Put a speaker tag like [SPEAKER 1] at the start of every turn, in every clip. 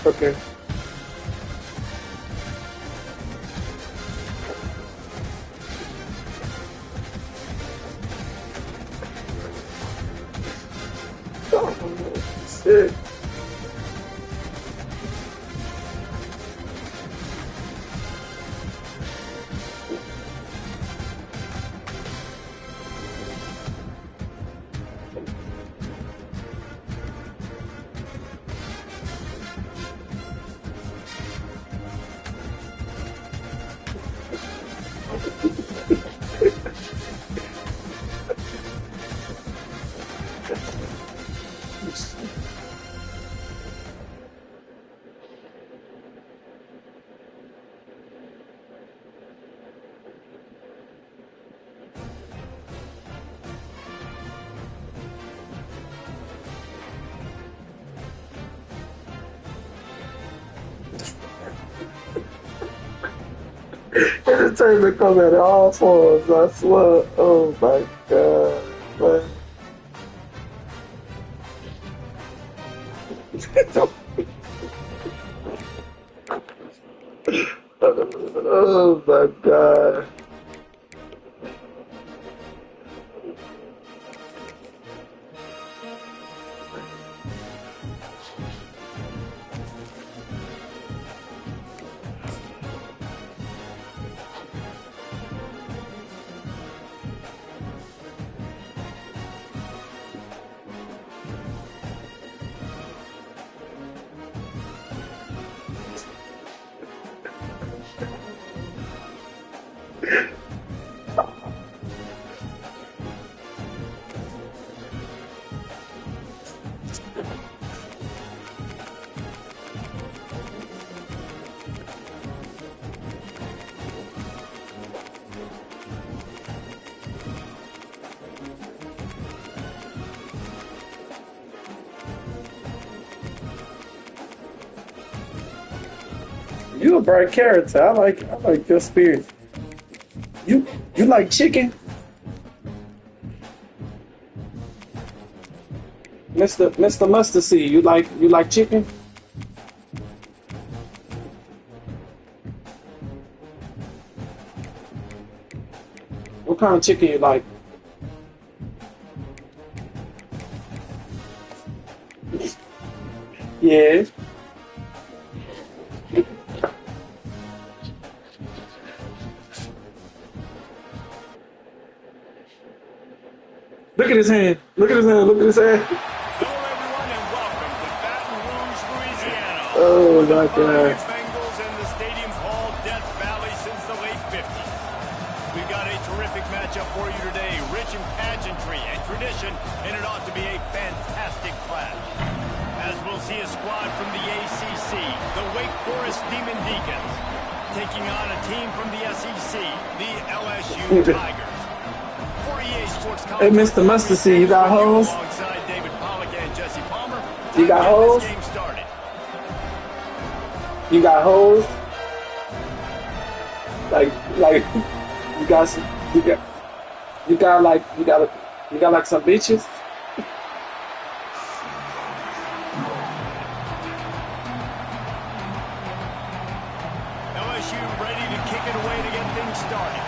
[SPEAKER 1] Okay. Oh, shit. Entertainment come at all forms, I swear. Oh my god, man. Oh my god. You a bright character. I like your spirit. You like chicken? Mr. Mustard Seed, you like chicken? What kind of chicken you like? Yeah. Look at his hand. Look at his hand. Look at his hand.
[SPEAKER 2] Hello, everyone, and welcome to Baton Rouge, Louisiana.
[SPEAKER 1] Oh my
[SPEAKER 2] The
[SPEAKER 1] god.
[SPEAKER 2] Bengals and the stadium called Death Valley since the late 50s. We've got a terrific matchup for you today, rich in pageantry and tradition, and it ought to be a fantastic clash. As we'll see a squad from the ACC, the Wake Forest Demon Deacons, taking on a team from the SEC, the LSU Tigers.
[SPEAKER 1] Hey, Mr. Mustard Seed, you got hoes?
[SPEAKER 2] Alongside David Pollock and Jesse Palmer.
[SPEAKER 1] You got hoes?
[SPEAKER 2] Game started.
[SPEAKER 1] You got hoes? Like you got some, you got like some bitches?
[SPEAKER 2] LSU ready to kick it away to get things started.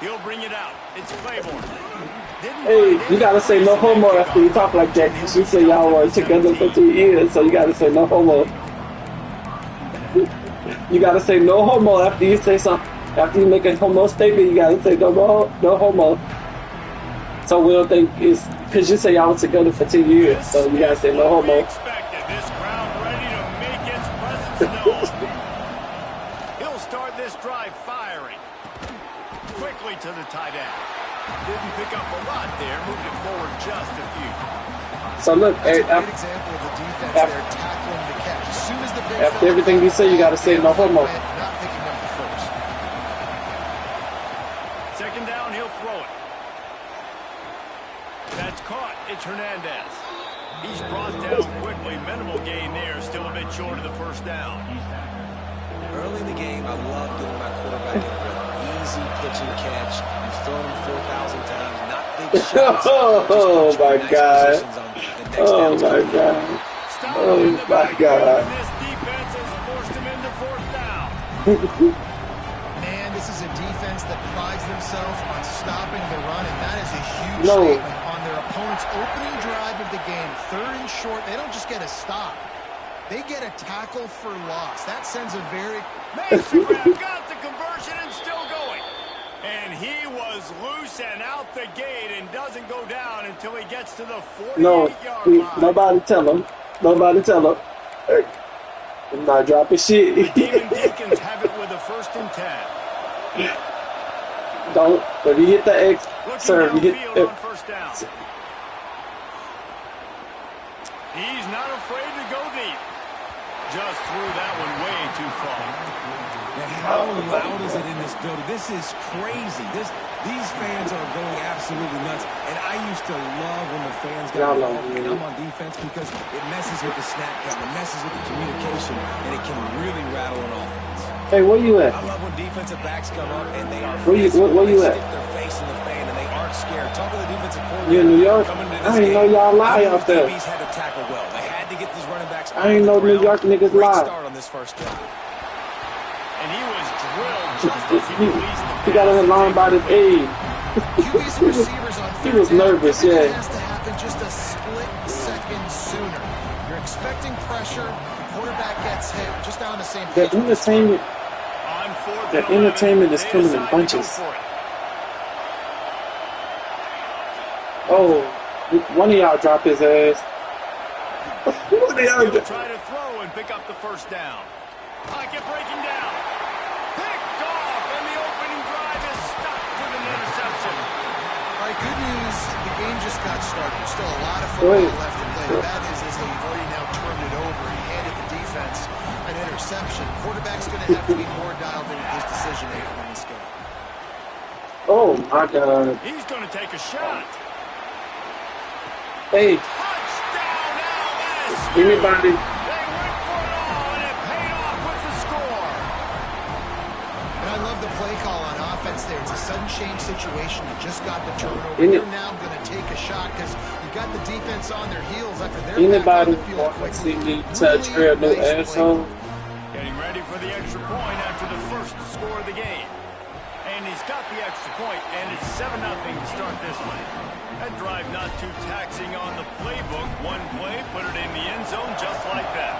[SPEAKER 2] He'll bring it out. It's Claiborne.
[SPEAKER 1] Hey, you gotta say no homo after you talk like that. You say y'all were together for 2 years, so you gotta say no homo. You gotta say no homo after you say something. After you make a homo statement, you gotta say no homo. So we don't think it's because you say y'all were together for 2 years, so you gotta say no homo.
[SPEAKER 2] Expected. This crowd ready to make its presence known. He'll start this drive firing. Quickly to the tight end. Didn't pick up a lot there, moved it forward just a few.
[SPEAKER 1] So look,
[SPEAKER 3] That's a great example of the defense there tackling the catch. As soon as the big
[SPEAKER 1] after everything you say, you gotta say no homo.
[SPEAKER 3] Not picking up the first.
[SPEAKER 2] Second down, he'll throw it. That's caught. It's Hernandez. He's brought down quickly. Minimal gain there, still a bit short of the first down.
[SPEAKER 4] Early in the game, I love getting my quarterback in a rhythm. Easy pitch and catch. You've thrown him 4,000 times, not big shots.
[SPEAKER 1] Oh my
[SPEAKER 4] nice
[SPEAKER 1] God.
[SPEAKER 4] positions on the next
[SPEAKER 1] Oh
[SPEAKER 4] down.
[SPEAKER 1] my God. Oh my God.
[SPEAKER 2] This defense has forced him into fourth down.
[SPEAKER 3] Man, this is a defense that prides themselves on stopping the run, and that is a huge
[SPEAKER 1] No.
[SPEAKER 3] statement on their opponent's opening drive of the game. 3rd and short, they don't just get a stop. They get a tackle for loss. That sends a very...
[SPEAKER 2] Mason Graham got the conversion and still going. And he was loose and out the gate and doesn't go down until he gets to the 48-yard line.
[SPEAKER 1] Nobody tell him. Nobody tell him. Hey, I'm not dropping shit.
[SPEAKER 2] Demon Deacons have it with a 1st and 10.
[SPEAKER 1] Don't. When you hit the X, sir, you hit
[SPEAKER 2] Downfield on 1st down. He's not afraid to go deep. Just threw that one way too far.
[SPEAKER 4] And how loud is it in this building? This is crazy. These fans are going absolutely nuts. And I used to love when the fans got involved, and I'm on defense, because it messes with the snap count, it messes with the communication, and it can really rattle an offense.
[SPEAKER 1] Hey, where you at?
[SPEAKER 4] I love when defensive backs come up and they are
[SPEAKER 1] Where you
[SPEAKER 4] they
[SPEAKER 1] at?
[SPEAKER 4] stick their face in the fan and they aren't scared. Talk to the defensive coordinator.
[SPEAKER 1] You in New York?
[SPEAKER 4] Coming into
[SPEAKER 1] I
[SPEAKER 4] this
[SPEAKER 1] ain't know
[SPEAKER 4] game,
[SPEAKER 1] y'all lie out there.
[SPEAKER 4] DBs had to tackle well. They had to get these running backs.
[SPEAKER 1] I ain't know New York niggas
[SPEAKER 4] Great
[SPEAKER 1] lie.
[SPEAKER 4] start on this first drive.
[SPEAKER 2] And he was drilled just as he released the
[SPEAKER 1] He got on the line by his age.
[SPEAKER 3] QBs and receivers on
[SPEAKER 1] He
[SPEAKER 3] 3rd
[SPEAKER 1] was
[SPEAKER 3] down,
[SPEAKER 1] nervous,
[SPEAKER 3] everything
[SPEAKER 1] yeah.
[SPEAKER 3] has to happen just a split second sooner. You're expecting pressure. The quarterback gets hit. Just down the same
[SPEAKER 1] The
[SPEAKER 3] page.
[SPEAKER 1] entertainment,
[SPEAKER 2] on 4th
[SPEAKER 1] the
[SPEAKER 2] and 11,
[SPEAKER 1] entertainment is
[SPEAKER 2] they
[SPEAKER 1] coming in
[SPEAKER 2] decide to go
[SPEAKER 1] bunches.
[SPEAKER 2] for it.
[SPEAKER 1] Oh, one of y'all dropped his ass. One of y'all
[SPEAKER 2] He'll
[SPEAKER 1] dropped.
[SPEAKER 2] try to throw and pick up the 1st down. Pocket breaking down. Picked off, and the opening drive is stopped with an interception.
[SPEAKER 3] All right, good news. The game just got started. There's still a lot of football left to play. The bad news is that you've already now turned it over. He handed the defense an interception. Quarterback's going to have to be more dialed in with his decision-making in this game.
[SPEAKER 1] Oh my God.
[SPEAKER 2] He's going to take a shot.
[SPEAKER 1] Hey,
[SPEAKER 2] Touchdown, LSU.
[SPEAKER 1] anybody?
[SPEAKER 2] They went for it all, and it paid off with the score.
[SPEAKER 3] And I love the play call on offense there. It's a sudden change situation. You just got the turnover.
[SPEAKER 1] Any-
[SPEAKER 3] You're now going to take a shot because you got the defense on their heels after their
[SPEAKER 1] Anybody
[SPEAKER 3] back on the field
[SPEAKER 1] want to
[SPEAKER 3] quickly.
[SPEAKER 1] see me touch real no
[SPEAKER 3] Nice play.
[SPEAKER 1] asshole?
[SPEAKER 2] Getting ready for the extra point after the first score of the game. And he's got the extra point, and it's 7-0 to start this one. That drive not too taxing on the playbook. One play, put it in the end zone just like that.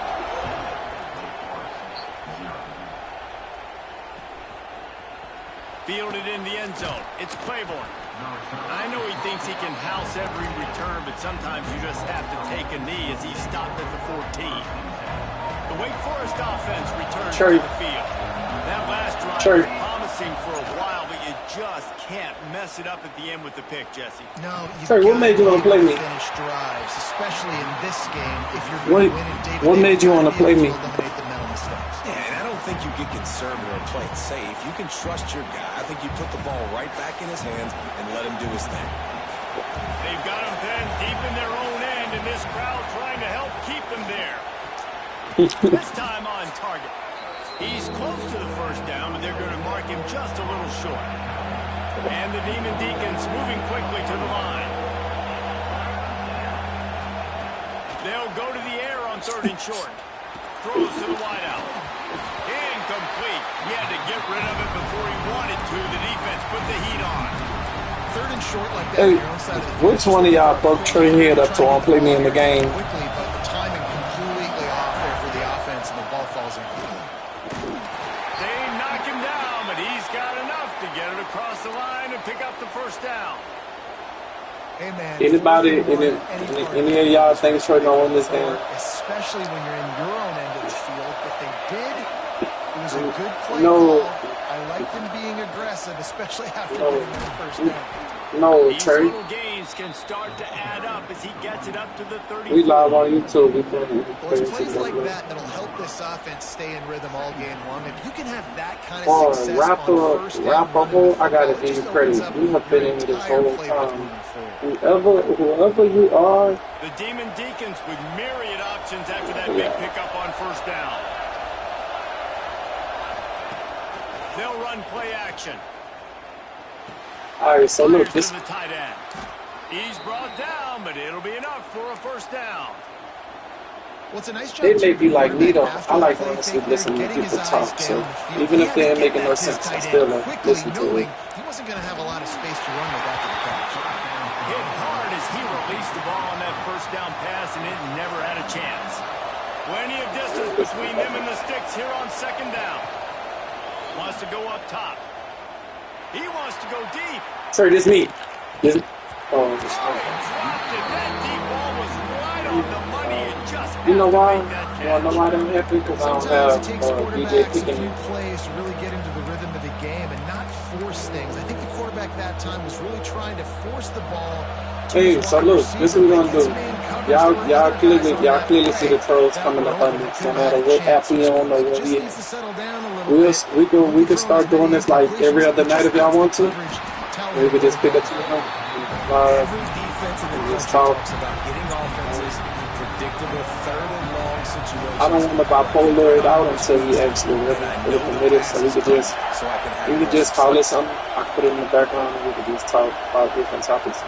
[SPEAKER 2] Fielded in the end zone. It's Claiborne. I know he thinks he can house every return, but sometimes you just have to take a knee as he stopped at the 14. The Wake Forest offense returns to the field. That last drive was promising for a while, but you just can't mess it up at the end with the pick, Jesse.
[SPEAKER 3] No,
[SPEAKER 1] What made you want to play me?
[SPEAKER 3] finish drives, especially in this game. If you're
[SPEAKER 1] What-
[SPEAKER 3] going to win it, David,
[SPEAKER 1] what made you want to play me?
[SPEAKER 3] Eliminate the mental mistakes.
[SPEAKER 4] Yeah, and I don't think you get conservative or play it safe. You can trust your guy. I think you put the ball right back in his hands and let him do his thing.
[SPEAKER 2] They've got him then deep in their own end, and this crowd trying to help keep them there. This time on target. He's close to the 1st down, but they're going to mark him just a little short. And the Demon Deacons moving quickly to the line. They'll go to the air on 3rd and short. Throws to the wideout. Incomplete. He had to get rid of it before he wanted to. The defense put the heat on.
[SPEAKER 3] 3rd and short like that.
[SPEAKER 1] Hey,
[SPEAKER 3] on your own side of the
[SPEAKER 1] which one of y'all broke Trey head up to play me in the game?
[SPEAKER 3] Quickly, but the timing completely off there for the offense, and the ball falls incomplete.
[SPEAKER 2] They knock him down, but he's got enough to get it across the line and pick up the 1st down.
[SPEAKER 3] Hey man,
[SPEAKER 1] Anybody, any of y'all think Trey gonna win this game?
[SPEAKER 3] especially when you're in your own end of the field, but they did. It was a good play
[SPEAKER 1] No.
[SPEAKER 3] call. I like them being aggressive, especially after getting their 1st down.
[SPEAKER 1] No,
[SPEAKER 2] These
[SPEAKER 1] Trey.
[SPEAKER 2] little gains can start to add up as he gets it up to the 34.
[SPEAKER 1] We live on YouTube. We playing.
[SPEAKER 3] Well, it's plays like that that'll help this offense stay in rhythm all game long. If you can have that kind of
[SPEAKER 1] Oh,
[SPEAKER 3] success
[SPEAKER 1] rapper,
[SPEAKER 3] on 1st down, running the
[SPEAKER 1] I gotta
[SPEAKER 3] football, it
[SPEAKER 1] give you
[SPEAKER 3] just
[SPEAKER 1] credit.
[SPEAKER 3] opens up
[SPEAKER 1] You have been
[SPEAKER 3] your
[SPEAKER 1] in this
[SPEAKER 3] entire
[SPEAKER 1] whole
[SPEAKER 3] playbook
[SPEAKER 1] time.
[SPEAKER 3] moving forward.
[SPEAKER 1] Whoever you are,
[SPEAKER 2] The Demon Deacons with myriad options after that big pickup on 1st down. They'll run play action.
[SPEAKER 1] all right. So look,
[SPEAKER 2] Fires
[SPEAKER 1] this
[SPEAKER 2] to the tight end. He's brought down, but it'll be enough for a first down.
[SPEAKER 3] Well, it's a nice job.
[SPEAKER 1] They may be like me though. I like honestly listening to people talk. So even if they ain't making no sense, I still listen to it.
[SPEAKER 3] He wasn't going to have a lot of space to run with after the catch.
[SPEAKER 2] Hit hard as he released the ball on that first down pass, and it never had a chance. Plenty of distance between him and the sticks here on second down. Wants to go up top. He wants to go deep.
[SPEAKER 1] Sorry, this me. This. Oh,
[SPEAKER 2] He dropped it. That deep ball was right on the money. It just
[SPEAKER 1] you know why?
[SPEAKER 2] had to make that
[SPEAKER 1] You wanna know why I'm happy? Because I don't have
[SPEAKER 3] Sometimes it takes
[SPEAKER 1] DJ
[SPEAKER 3] quarterbacks a
[SPEAKER 1] picking.
[SPEAKER 3] few plays to really get into the rhythm of the game and not force things. I think the quarterback that time was really trying to force the ball.
[SPEAKER 1] Hey, so look, this is what we're gonna do. Y'all clearly see the trolls coming up on this. No matter what app we on or what we can start doing this like every other night if y'all want to. We could just pick a team up and just talk. I don't want to bipolar it out until we actually really committed, so we could just call it something. I could put it in the background and we could just talk about different topics.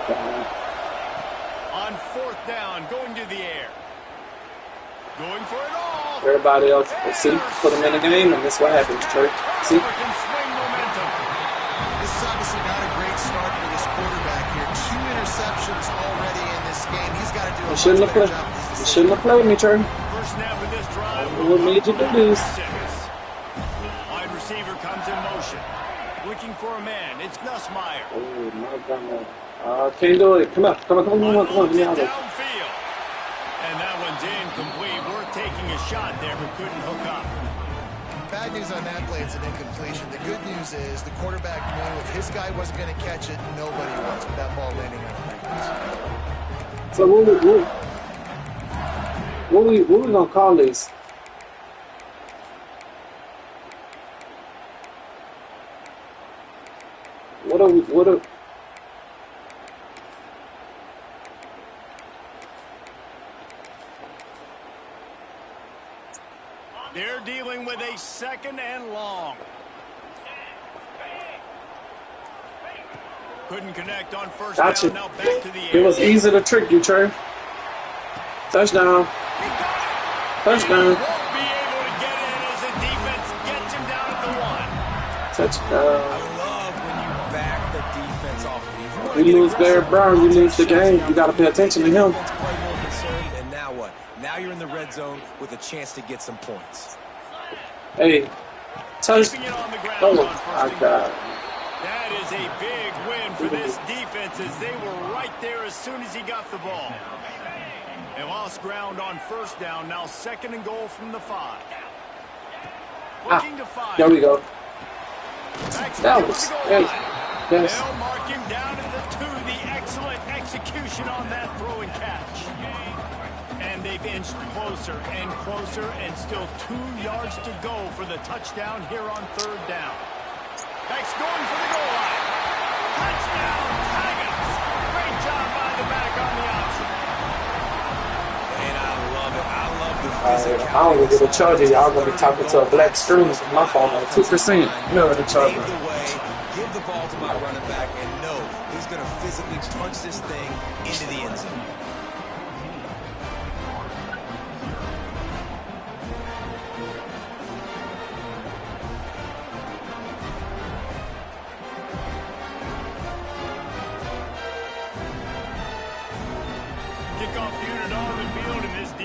[SPEAKER 2] On fourth down, going to the air. Going for it all.
[SPEAKER 1] Everybody else, see, put them in the game, and this is what happens, church. See?
[SPEAKER 3] This is obviously not a great start for this quarterback here. 2 interceptions already in this game. He's got to do a much better job.
[SPEAKER 1] You shouldn't have played me, church.
[SPEAKER 2] First snap of this drive.
[SPEAKER 1] What made you do this?
[SPEAKER 2] Wide receiver comes in motion. Looking for a man. It's Nussmeier.
[SPEAKER 1] Oh, my God. Can't do it. Come on. Give me out of it.
[SPEAKER 2] Downfield. And that one's incomplete. We're taking a shot there, but couldn't hook up.
[SPEAKER 3] Bad news on that play, it's an incompletion. The good news is the quarterback knew if his guy wasn't going to catch it, nobody was with that ball landing on the legs.
[SPEAKER 1] So what we gonna call this? What are
[SPEAKER 2] They're dealing with a second and long. Couldn't connect on first
[SPEAKER 1] Gotcha.
[SPEAKER 2] down. Now back to the air.
[SPEAKER 1] It was easy to trick you, Trey. Touchdown. Touchdown.
[SPEAKER 2] Won't be able to get in as the defense gets him down at the 1.
[SPEAKER 1] Touchdown.
[SPEAKER 4] I love when you back the defense off.
[SPEAKER 1] We lose Barrett Brown, you lose the game. You got to pay attention to him.
[SPEAKER 4] And now what? Now you're in the red zone with a chance to get some points.
[SPEAKER 1] Hey, touch.
[SPEAKER 2] Keeping it on the ground
[SPEAKER 1] Oh,
[SPEAKER 2] on
[SPEAKER 1] my
[SPEAKER 2] first and
[SPEAKER 1] God.
[SPEAKER 2] goal. That is a big win for this defense as they were right there as soon as he got the ball. They lost ground on first down. Now second and goal from the 5. Looking to fire.
[SPEAKER 1] There we go.
[SPEAKER 2] That
[SPEAKER 1] was yes.
[SPEAKER 2] They'll mark him down at the 2. The excellent execution on that throw and catch. And they've inched closer and closer, and still 2 yards to go for the touchdown here on third down. Back's going for the goal line. Touchdown, Tigers. Great job by the back on the option.
[SPEAKER 4] And I love it. I love the
[SPEAKER 1] I don't even get a charger. Y'all gonna be talking to a black screen with my phone on 2%. No, the charger.
[SPEAKER 4] Pave the way, give the ball to my running back, and know he's going to physically punch this thing into the end zone.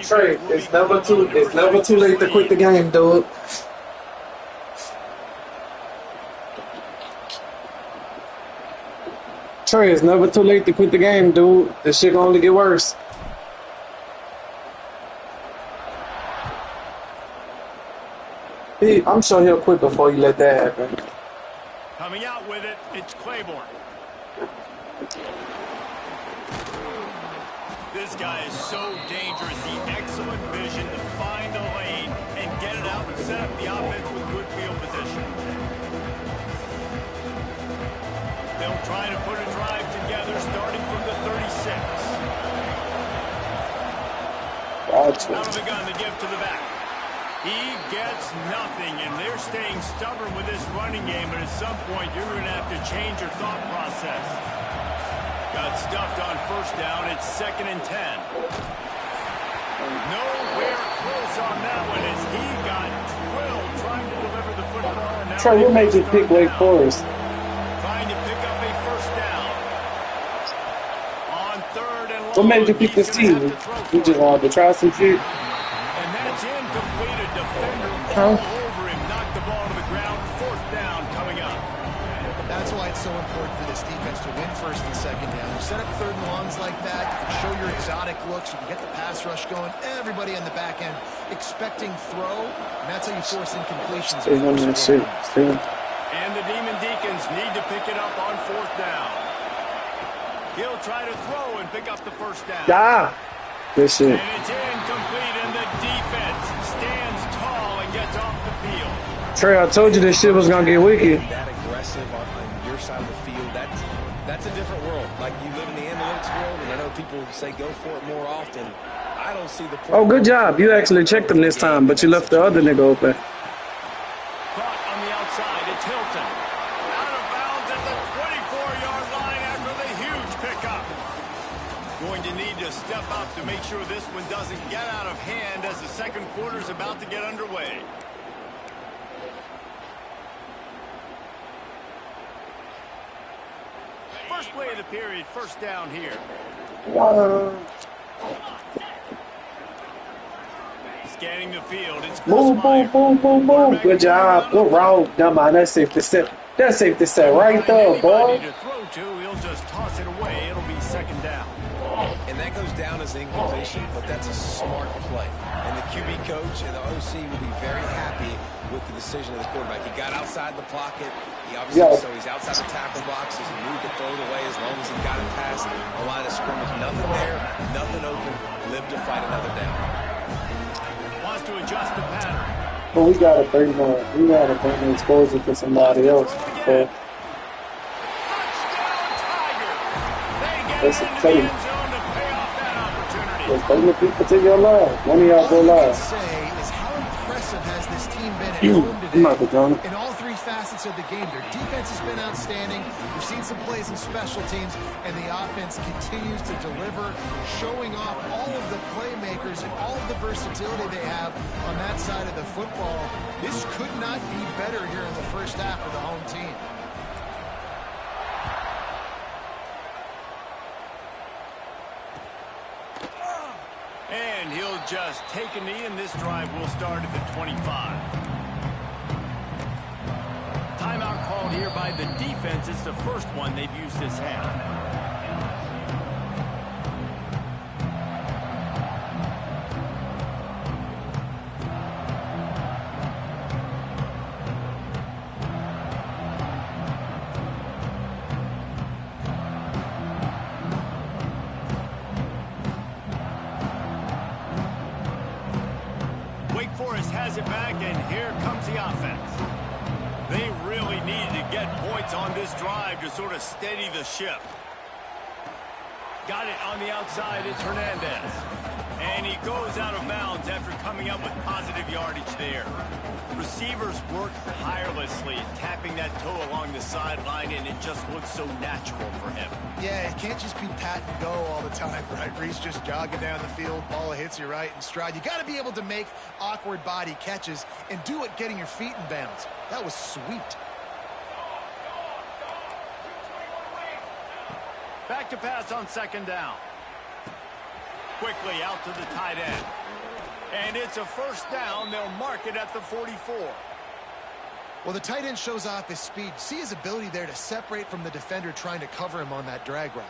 [SPEAKER 1] Trey, it's never too late to quit the game, dude. Trey, it's never too late to quit the game, dude. This shit gonna only get worse. I'm sure he'll quit before you let that happen.
[SPEAKER 2] Coming out with it, it's Claiborne. This guy is so dangerous. The excellent vision to find a lane and get it out and set up the offense with good field position. They'll try to put a drive together starting from the 36.
[SPEAKER 1] Gotcha.
[SPEAKER 2] Out of the gun to give to the back. He gets nothing, and they're staying stubborn with this running game, but at some point you're going to have to change your thought process. Got stuffed on first down. It's 2nd and 10. Nowhere close on that one as he got drilled trying to deliver the football. And now
[SPEAKER 1] Trey, what made you pick Wake Forest?
[SPEAKER 2] Trying to pick up a first down. On 3rd and long.
[SPEAKER 1] What made you pick this team? You just wanted to try some shit?
[SPEAKER 2] And that's incomplete. A defender all over him. Knocked the ball to the ground. 4th down coming up.
[SPEAKER 3] That's why it's so important for this defense to win 1st and 2nd down. You set up 3rd and longs like that, you can show your exotic looks, you can get the pass rush going, everybody on the back end expecting throw, and that's how you force incompletions.
[SPEAKER 1] And
[SPEAKER 2] the Demon Deacons need to pick it up on 4th down. He'll try to throw and pick up the first down.
[SPEAKER 1] Ah! Good shit.
[SPEAKER 2] And it's incomplete, and the defense stands tall and gets off the field.
[SPEAKER 1] Trey, I told you this shit was going to get wicked.
[SPEAKER 4] That aggressive on your side of the field, that's a different world. Like, you live in the analytics world, and I know people say go for it more often. I don't see the point.
[SPEAKER 1] Oh, good job. You actually checked him this time, but you left the other nigga open.
[SPEAKER 2] Caught on the outside. It's Hilton. Out of bounds at the 24-yard line after the huge pickup. Going to need to step up to make sure this one doesn't get out of hand as the second quarter is about to get underway. First play of the period, first down here. Scanning the field. It's
[SPEAKER 1] boom, boom, boom, boom, boom. Good job. Good route. Never mind. That's safe to set. That's safe to set right there, boy.
[SPEAKER 2] To throw to, he'll just toss it away. It'll be 2nd down.
[SPEAKER 4] And that goes down as incompletion, but that's a smart play. And the QB coach and the OC will be very happy with the decision of the quarterback. He got outside the pocket. He obviously, so he's outside the tackle boxes. He moved to throw it away as long as he got it past the line of scrimmage. Nothing there, nothing open. Live to fight another down.
[SPEAKER 2] Wants to adjust the pattern.
[SPEAKER 1] But we got to bring more. We got to bring the exposure to somebody else. So, that's a play. Let's bring the people to your live. One of y'all go live.
[SPEAKER 3] Say is how impressive has this team been at home today in all 3 facets of the game. Their defense has been outstanding. We've seen some plays in special teams, and the offense continues to deliver, showing off all of the playmakers and all of the versatility they have on that side of the football. This could not be better here in the first half of the home team.
[SPEAKER 2] And he'll just take a knee, and this drive will start at the 25. Timeout called here by the defense. It's the first one they've used this half. Wake Forest has it back, and here comes the offense. They really needed to get points on this drive to sort of steady the ship. Got it on the outside. It's Hernandez. And he goes out of bounds after coming up with positive yardage there. Receivers work tirelessly, tapping that toe along the sideline, and it just looks so natural for him.
[SPEAKER 3] Yeah, it can't just be pat and go all the time, right? Reese just jogging down the field, ball hits you right in stride. You got to be able to make awkward body catches and do it getting your feet in bounds. That was sweet.
[SPEAKER 2] Back to pass on 2nd down. Quickly out to the tight end. And it's a first down. They'll mark it at the 44.
[SPEAKER 3] Well, the tight end shows off his speed. See his ability there to separate from the defender trying to cover him on that drag route.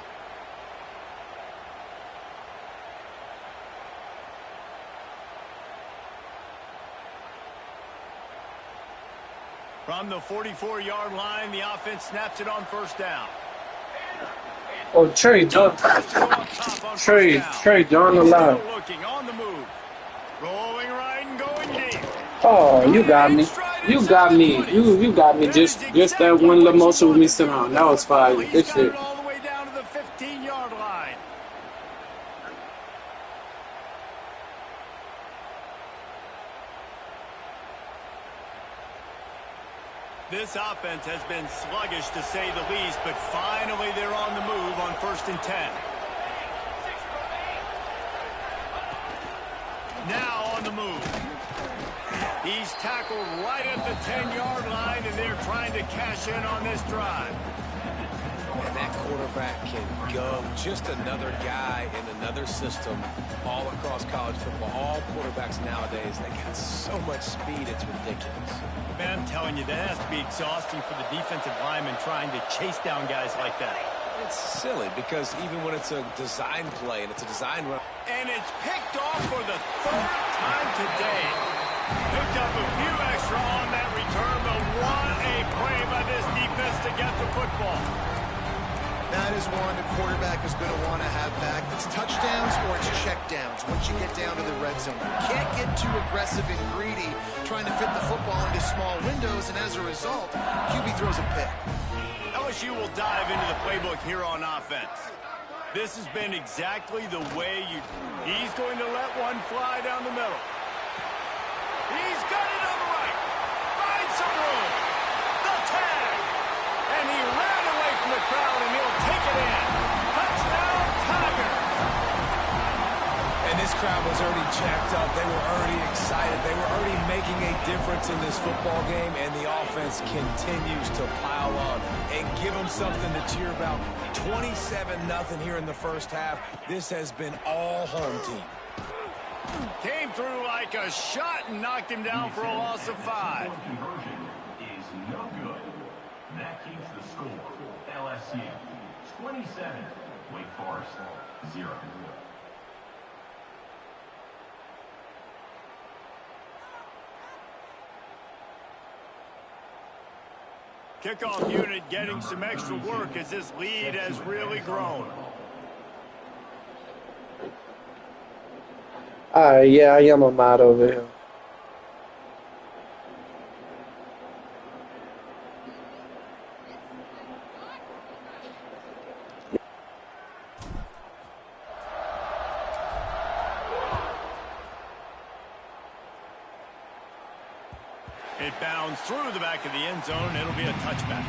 [SPEAKER 2] From the 44-yard line, the offense snaps it on first down.
[SPEAKER 1] Oh, Trey, John. Trey, John alive.
[SPEAKER 2] Looking on the move. Rolling right and going deep.
[SPEAKER 1] Oh, you got me. You got me. You got me. Just that one little motion with me sitting on. That was fire. Good shit.
[SPEAKER 2] All the way down to the 15-yard line. This offense has been sluggish to say the least, but finally they're on the move on 1st and 10. Now on the move. He's tackled right at the 10-yard line, and they're trying to cash in on this drive.
[SPEAKER 4] And that quarterback can go. Just another guy in another system all across college football. All quarterbacks nowadays, they got so much speed, it's ridiculous.
[SPEAKER 2] Man, I'm telling you, that has to be exhausting for the defensive lineman trying to chase down guys like that.
[SPEAKER 4] It's silly because even when it's a design play and it's a design run.
[SPEAKER 2] And it's picked off for the 3rd time today. Picked up a few extra on that return, but what a play by this defense to get the football.
[SPEAKER 3] That is one the quarterback is going to want to have back. It's touchdowns or it's checkdowns once you get down to the red zone. You can't get too aggressive and greedy trying to fit the football into small windows, and as a result, QB throws a pick.
[SPEAKER 2] LSU will dive into the playbook here on offense. This has been exactly the way he's going to let one fly down the middle. He's got it on the right. Finds some room. The tag. And he ran away from the crowd, and he'll take it in. Touchdown, Tigers.
[SPEAKER 4] And this crowd was already jacked up. They were already excited. They were already making a difference in this football game, and the offense continues to pile on and give them something to cheer about. 27-0 here in the first half. This has been all home team.
[SPEAKER 2] Came through like a shot and knocked him down for a loss of 5.
[SPEAKER 5] Conversion is no good. That keeps the score. LSU 27, Wake Forest 0.
[SPEAKER 2] Kickoff unit getting some extra work as this lead has really grown.
[SPEAKER 1] Yeah, I am a mod over here.
[SPEAKER 2] It bounds through the back of the end zone. It'll be a touchback.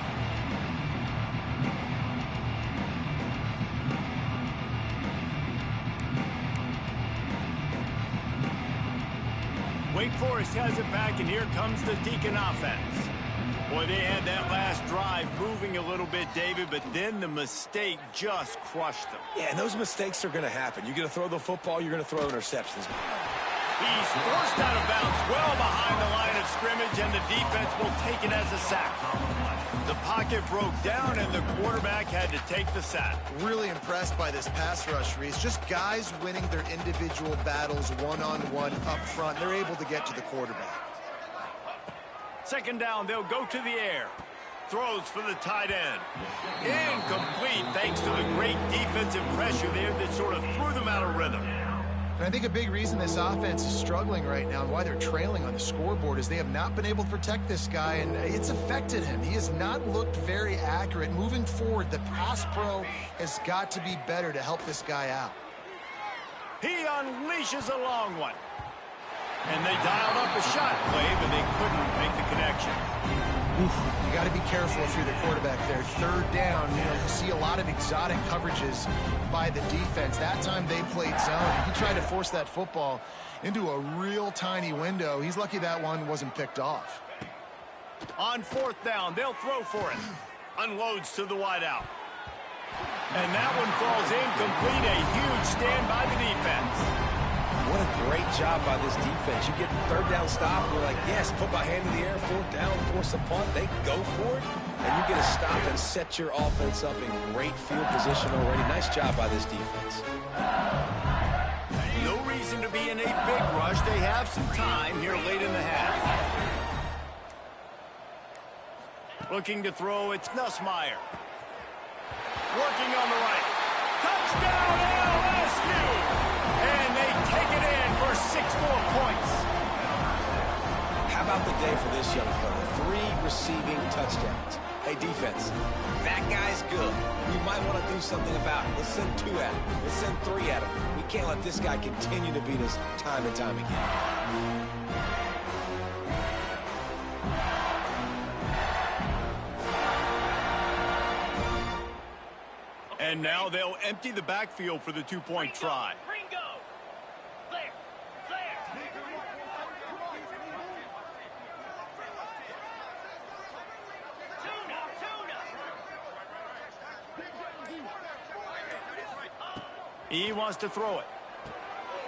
[SPEAKER 2] Wake Forest has it back, and here comes the Deacon offense. Boy, they had that last drive moving a little bit, David, but then the mistake just crushed them.
[SPEAKER 4] Yeah, and those mistakes are going to happen. You're going to throw the football, you're going to throw interceptions.
[SPEAKER 2] He's forced out of bounds well behind the line of scrimmage, and the defense will take it as a sack. The pocket broke down, and the quarterback had to take the sack.
[SPEAKER 3] Really impressed by this pass rush, Reese. Just guys winning their individual battles one-on-one up front. They're able to get to the quarterback.
[SPEAKER 2] 2nd down, they'll go to the air. Throws for the tight end. Incomplete thanks to the great defensive pressure there that sort of threw them out of rhythm.
[SPEAKER 3] And I think a big reason this offense is struggling right now and why they're trailing on the scoreboard is they have not been able to protect this guy, and it's affected him. He has not looked very accurate. Moving forward, the pass pro has got to be better to help this guy out.
[SPEAKER 2] He unleashes a long one. And they dialed up a shot play, but they couldn't make the connection.
[SPEAKER 3] You got to be careful if you're the quarterback there. 3rd down, you see a lot of exotic coverages by the defense. That time they played zone. He tried to force that football into a real tiny window. He's lucky that one wasn't picked off.
[SPEAKER 2] On 4th down, they'll throw for it. Unloads to the wideout. And that one falls incomplete. A huge stand by the defense.
[SPEAKER 4] What a great job by this defense. You get 3rd down stop, and you're like, yes, put my hand in the air, 4th down, force a punt. They go for it, and you get a stop and set your offense up in great field position already. Nice job by this defense.
[SPEAKER 2] No reason to be in a big rush. They have some time here late in the half. Looking to throw, it's Nussmeier. Working on the right. Touchdown, LSU! And they take it in for 6 more points.
[SPEAKER 4] How about the day for this young fella? 3 receiving touchdowns. Hey, defense, that guy's good. We might want to do something about it. Let's send 2 at him. Let's send 3 at him. We can't let this guy continue to beat us time and time again.
[SPEAKER 2] And now they'll empty the backfield for the two-point try. He wants to throw it.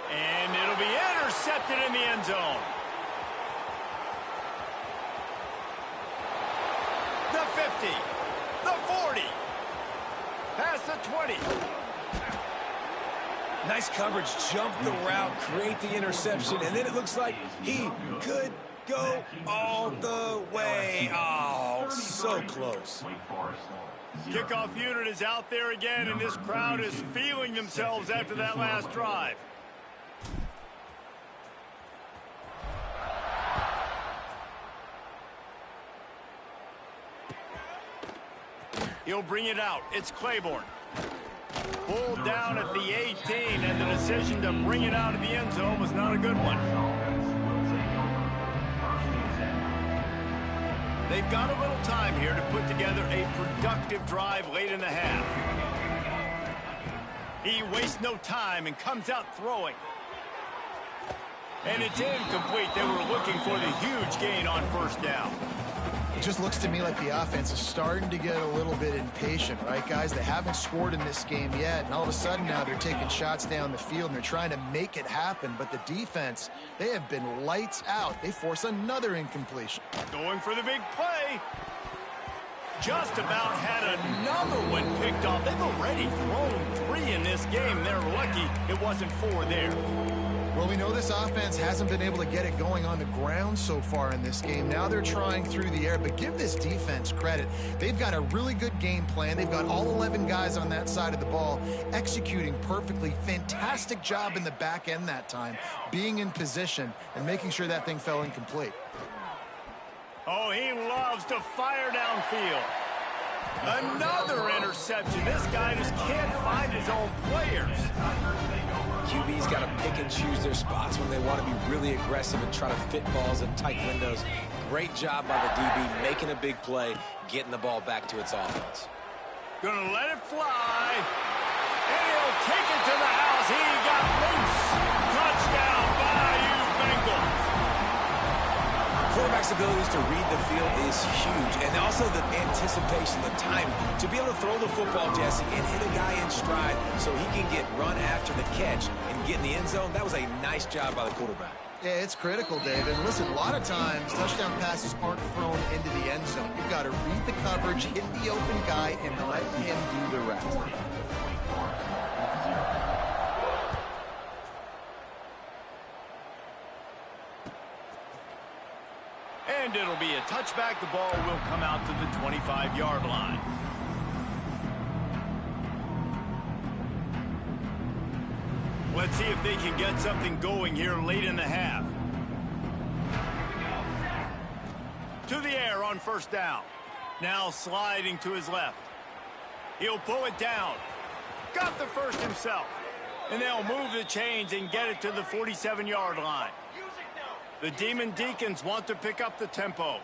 [SPEAKER 2] And it'll be intercepted in the end zone. The 50. The 40. Past the 20.
[SPEAKER 4] Nice coverage. Jump the route, create the interception, and then it looks like he could go all the way. Oh, so close.
[SPEAKER 2] Kickoff unit is out there again, and this crowd is feeling themselves after that last drive. He'll bring it out. It's Claiborne. Pulled down at the 18, and the decision to bring it out of the end zone was not a good one. They've got a little time here to put together a productive drive late in the half. He wastes no time and comes out throwing. And it's incomplete. They were looking for the huge gain on first down.
[SPEAKER 3] It just looks to me like the offense is starting to get a little bit impatient, right, guys? They haven't scored in this game yet, and all of a sudden now they're taking shots down the field, and they're trying to make it happen. But the defense, they have been lights out. They force another incompletion.
[SPEAKER 2] Going for the big play. Just about had another one picked off. They've already thrown 3 in this game. They're lucky it wasn't 4 there.
[SPEAKER 3] Well, we know this offense hasn't been able to get it going on the ground so far in this game. Now they're trying through the air, but give this defense credit. They've got a really good game plan. They've got all 11 guys on that side of the ball executing perfectly. Fantastic job in the back end that time, being in position and making sure that thing fell incomplete.
[SPEAKER 2] Oh, he loves to fire downfield. Another interception. This guy just can't find his own players.
[SPEAKER 4] QB's got to pick and choose their spots when they want to be really aggressive and try to fit balls in tight windows. Great job by the DB making a big play, getting the ball back to its offense.
[SPEAKER 2] Gonna let it fly. And he'll take it to the house. He got loose. Touchdown by you Bengals.
[SPEAKER 4] Quarterback's abilities to read the field is huge, and also the anticipation, the time to be able to throw the football, Jesse, and hit a guy in stride so he can get run after the catch and get in the end zone. That was a nice job by the quarterback.
[SPEAKER 3] Yeah, it's critical, David. Listen, a lot of times touchdown passes aren't thrown into the end zone. You've got to read the coverage, hit the open guy, and let him do the rest.
[SPEAKER 2] And it'll be a touchback. The ball will come out to the 25-yard line. Let's see if they can get something going here late in the half. To the air on first down. Now sliding to his left. He'll pull it down. Got the first himself. And they'll move the chains and get it to the 47-yard line. The Demon Deacons want to pick up the tempo.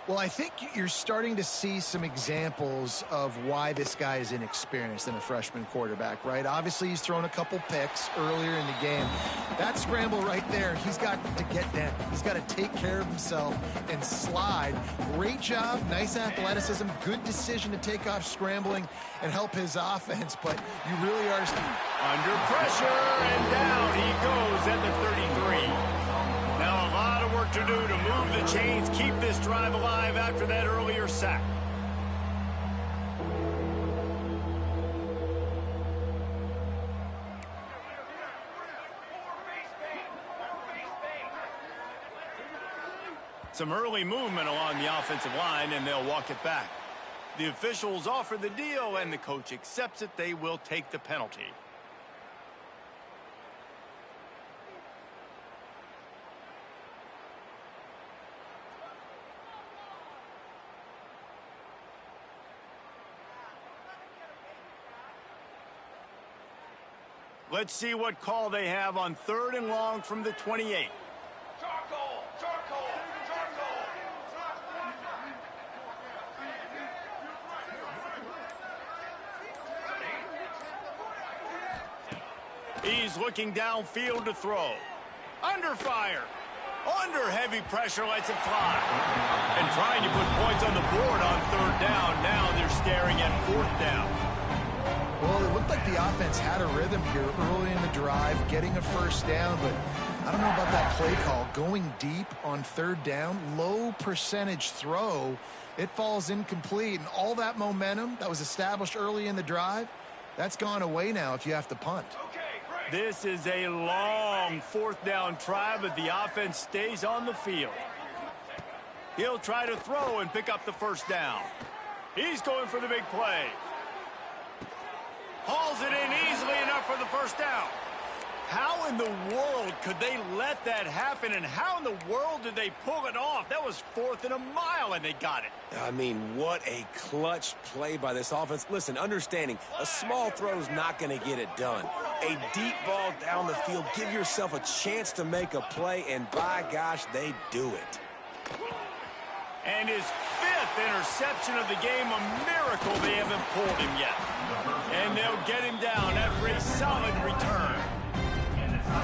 [SPEAKER 3] Well, I think you're starting to see some examples of why this guy is inexperienced in a freshman quarterback, right? Obviously, he's thrown a couple picks earlier in the game. That scramble right there, he's got to get down. He's got to take care of himself and slide. Great job, nice athleticism, good decision to take off scrambling and help his offense, but you really are...
[SPEAKER 2] Under pressure, and down he goes at the 33. Now a lot of work to do to move the chains, keep this drive alive after that earlier sack. Some early movement along the offensive line, and they'll walk it back. The officials offer the deal, and the coach accepts it. They will take the penalty. Let's see what call they have on 3rd and long from the 28.
[SPEAKER 5] Charcoal! Charcoal! Charcoal!
[SPEAKER 2] He's looking downfield to throw. Under fire. Under heavy pressure, lets it fly. And trying to put points on the board on third down. Now they're staring at fourth down.
[SPEAKER 3] Well, it looked like the offense had a rhythm here early in the drive, getting a first down, but I don't know about that play call. Going deep on third down, low percentage throw, it falls incomplete, and all that momentum that was established early in the drive, that's gone away now if you have to punt.
[SPEAKER 2] This is a long fourth down try, but the offense stays on the field. He'll try to throw and pick up the first down. He's going for the big play. Hauls it in easily enough for the first down. How in the world could they let that happen, and how in the world did they pull it off? That was 4th and a mile, and they got it.
[SPEAKER 4] I mean, what a clutch play by this offense. Listen, understanding, a small throw's not going to get it done. A deep ball down the field, give yourself a chance to make a play, and by gosh, they do it.
[SPEAKER 2] And his 5th interception of the game, a miracle they haven't pulled him yet. And they'll get him down after a solid return.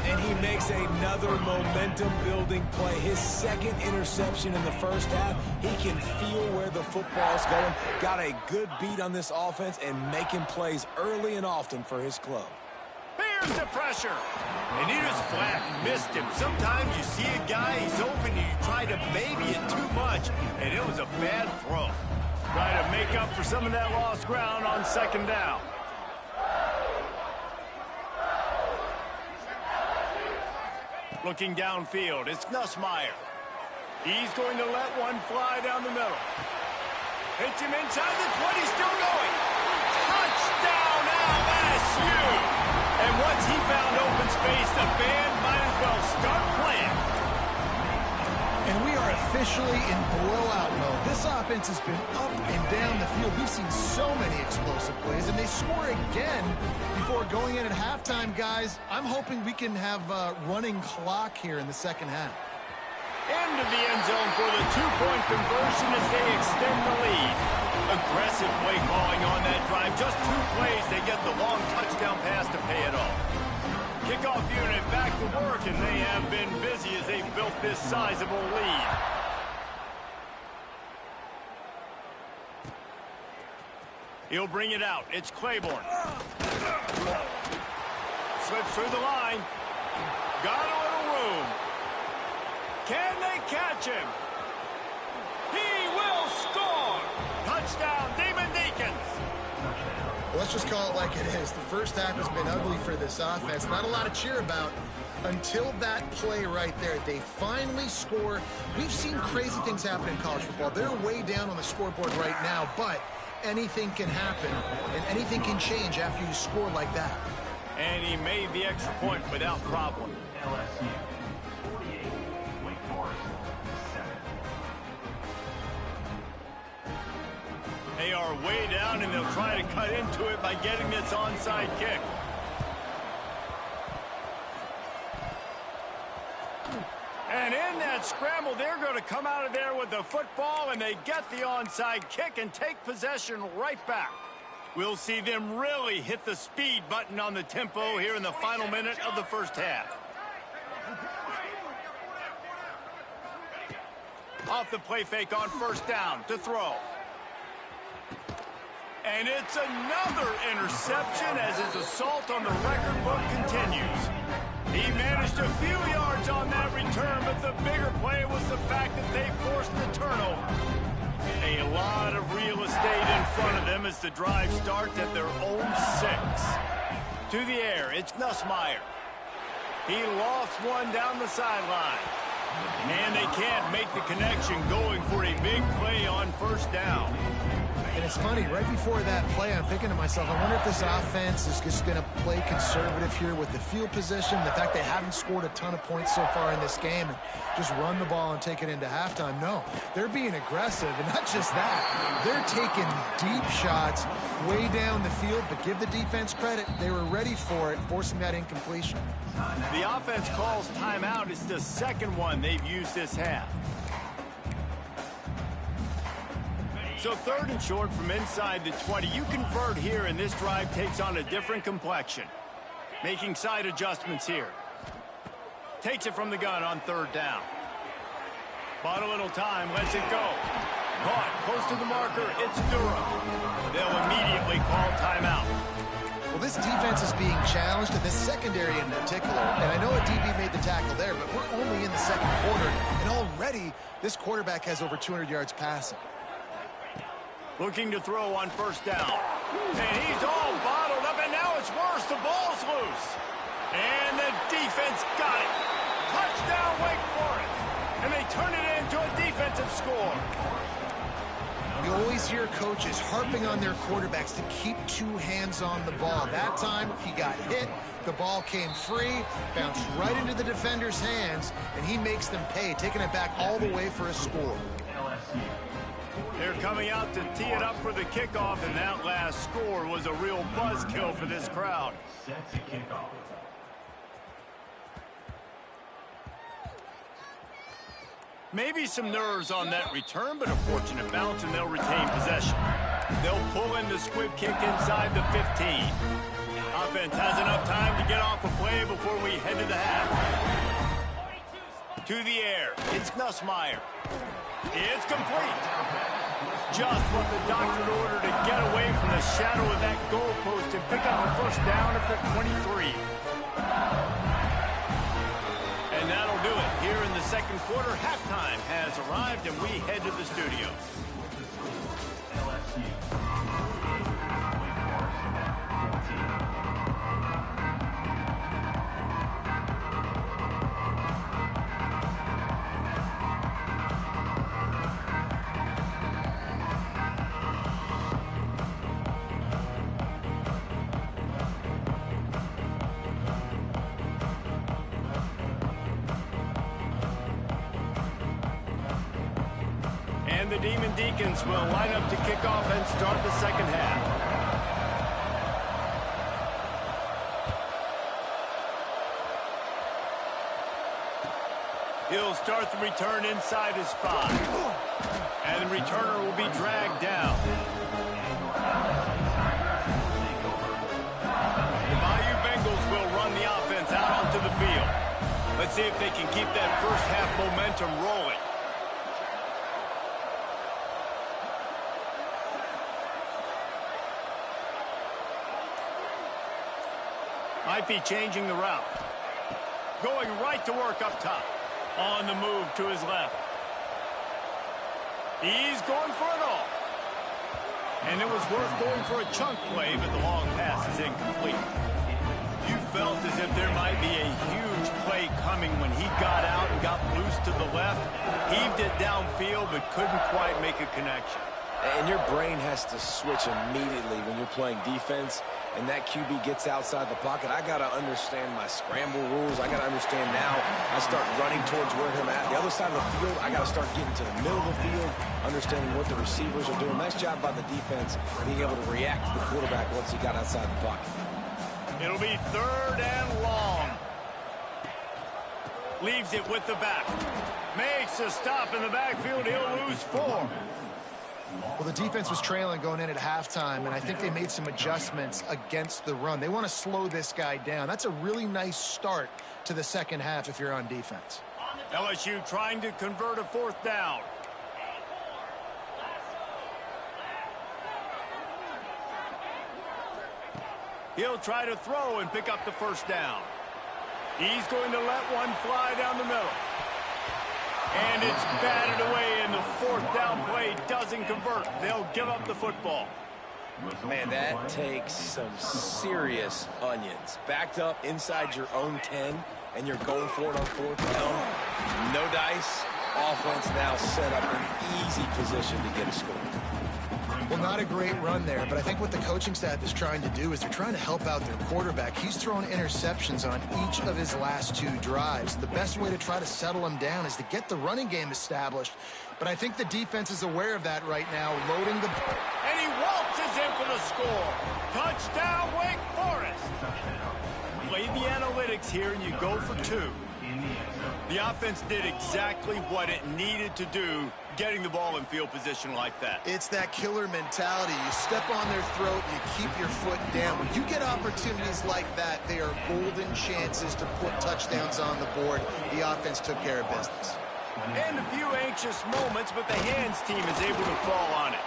[SPEAKER 4] And he makes another momentum-building play. His 2nd interception in the first half. He can feel where the football's going. Got a good beat on this offense and making plays early and often for his club.
[SPEAKER 2] Here's the pressure. And he just flat missed him. Sometimes you see a guy, he's open, and you try to baby it too much, and it was a bad throw. Try to make up for some of that lost ground on 2nd down. Looking downfield, it's Nussmeier. He's going to let one fly down the middle. Hits him inside the 20, still going. Touchdown, LSU! And once he found open space, the band might as well start playing.
[SPEAKER 3] And we are officially in blowout mode. This offense has been up and down the field. We've seen so many explosive plays, and they score again before going in at halftime, guys. I'm hoping we can have a running clock here in the second half.
[SPEAKER 2] Into the end zone for the 2-point conversion as they extend the lead. Aggressive play calling on that drive. Just 2 plays, they get the long touchdown pass to pay it off. Kickoff unit back to work, and they have been busy as they built this sizable lead. He'll bring it out. It's Claiborne. Slips through the line. Got a little room. Can they catch him? He will score! Touchdown, Demon Deacons!
[SPEAKER 3] Let's just call it like it is. The first half has been ugly for this offense. Not a lot to cheer about until that play right there. They finally score. We've seen crazy things happen in college football. They're way down on the scoreboard right now, but anything can happen, and anything can change after you score like that.
[SPEAKER 2] And he made the extra point without problem.
[SPEAKER 5] LSU 48, Wake Forest 7.
[SPEAKER 2] They are way down, and they'll try to cut into it by getting this onside kick. And in that scramble, they're going to come out of there with the football, and they get the onside kick and take possession right back. We'll see them really hit the speed button on the tempo here in the final minute of the first half. Off the play fake on first down to throw. And it's another interception as his assault on the record book continues. He managed a few yards on that return, but the bigger play was the fact that they forced the turnover. A lot of real estate in front of them as the drive starts at their own 6. To the air, it's Nussmeier. He lost one down the sideline. And they can't make the connection going for a big play on first down.
[SPEAKER 3] And it's funny, right before that play, I'm thinking to myself, I wonder if this offense is just going to play conservative here with the field position, the fact they haven't scored a ton of points so far in this game, and just run the ball and take it into halftime. No, they're being aggressive, and not just that, they're taking deep shots way down the field, but give the defense credit. They were ready for it, forcing that incompletion.
[SPEAKER 2] The offense calls timeout. It's the second one they've used this half. So 3rd and short from inside the 20. You convert here, and this drive takes on a different complexion. Making side adjustments here. Takes it from the gun on 3rd down. Bought a little time, lets it go. Caught, close to the marker, it's Durham. They'll immediately call timeout.
[SPEAKER 3] Well, this defense is being challenged, and this secondary in particular. And I know a DB made the tackle there, but we're only in the 2nd quarter, and already this quarterback has over 200 yards passing.
[SPEAKER 2] Looking to throw on 1st down. And he's all bottled up, and now it's worse. The ball's loose. And the defense got it. Touchdown, Wake Forest. And they turn it into a defensive score.
[SPEAKER 3] You always hear coaches harping on their quarterbacks to keep 2 hands on the ball. That time, he got hit. The ball came free, bounced right into the defender's hands, and he makes them pay, taking it back all the way for a score.
[SPEAKER 2] They're coming out to tee it up for the kickoff, and that last score was a real buzzkill for this crowd.
[SPEAKER 5] Set to kick off.
[SPEAKER 2] Maybe some nerves on that return, but a fortunate bounce, and they'll retain possession. They'll pull in the squib kick inside the 15. Offense has enough time to get off a play before we head to the half. To the air, it's Nussmeier. It's complete. Just what the doctor ordered to get away from the shadow of that goalpost and pick up a 1st down at the 23. And that'll do it. Here in the 2nd quarter, halftime has arrived, and we head to the studio. And the Demon Deacons will line up to kick off and start the 2nd half. He'll start the return inside his 5. And the returner will be dragged down. The Bayou Bengals will run the offense out onto the field. Let's see if they can keep that 1st half momentum rolling. Might be changing the route. Going right to work up top. On the move to his left. He's going for it all. And it was worth going for a chunk play, but the long pass is incomplete. You felt as if there might be a huge play coming when he got out and got loose to the left. Heaved it downfield, but couldn't quite make a connection.
[SPEAKER 4] And your brain has to switch immediately when you're playing defense and that QB gets outside the pocket. I got to understand my scramble rules. I got to understand now. I start running towards where I'm at. The other side of the field, I got to start getting to the middle of the field, understanding what the receivers are doing. Nice job by the defense being able to react to the quarterback once he got outside the pocket.
[SPEAKER 2] It'll be 3rd and long. Leaves it with the back. Makes a stop in the backfield. He'll lose 4.
[SPEAKER 3] Well, the defense was trailing going in at halftime, and I think they made some adjustments against the run. They want to slow this guy down. That's a really nice start to the 2nd half if you're on defense.
[SPEAKER 2] LSU trying to convert a 4th down. He'll try to throw and pick up the 1st down. He's going to let one fly down the middle. And it's batted away, and the 4th down play doesn't convert. They'll give up the football.
[SPEAKER 4] Man, that takes some serious onions. Backed up inside your own 10, and you're going for it on 4th down. No dice. Offense now set up in easy position to get a score.
[SPEAKER 3] Well, not a great run there, but I think what the coaching staff is trying to do is they're trying to help out their quarterback. He's thrown interceptions on each of his last 2 drives. The best way to try to settle him down is to get the running game established. But I think the defense is aware of that right now, loading the...
[SPEAKER 2] And he waltzes in for the score. Touchdown, Wake Forest. Play the analytics here, and you go for 2. The offense did exactly what it needed to do getting the ball in field position like that.
[SPEAKER 3] It's that killer mentality. You step on their throat, you keep your foot down. When you get opportunities like that, they are golden chances to put touchdowns on the board. The offense took care of business.
[SPEAKER 2] And a few anxious moments, but the hands team is able to fall on it.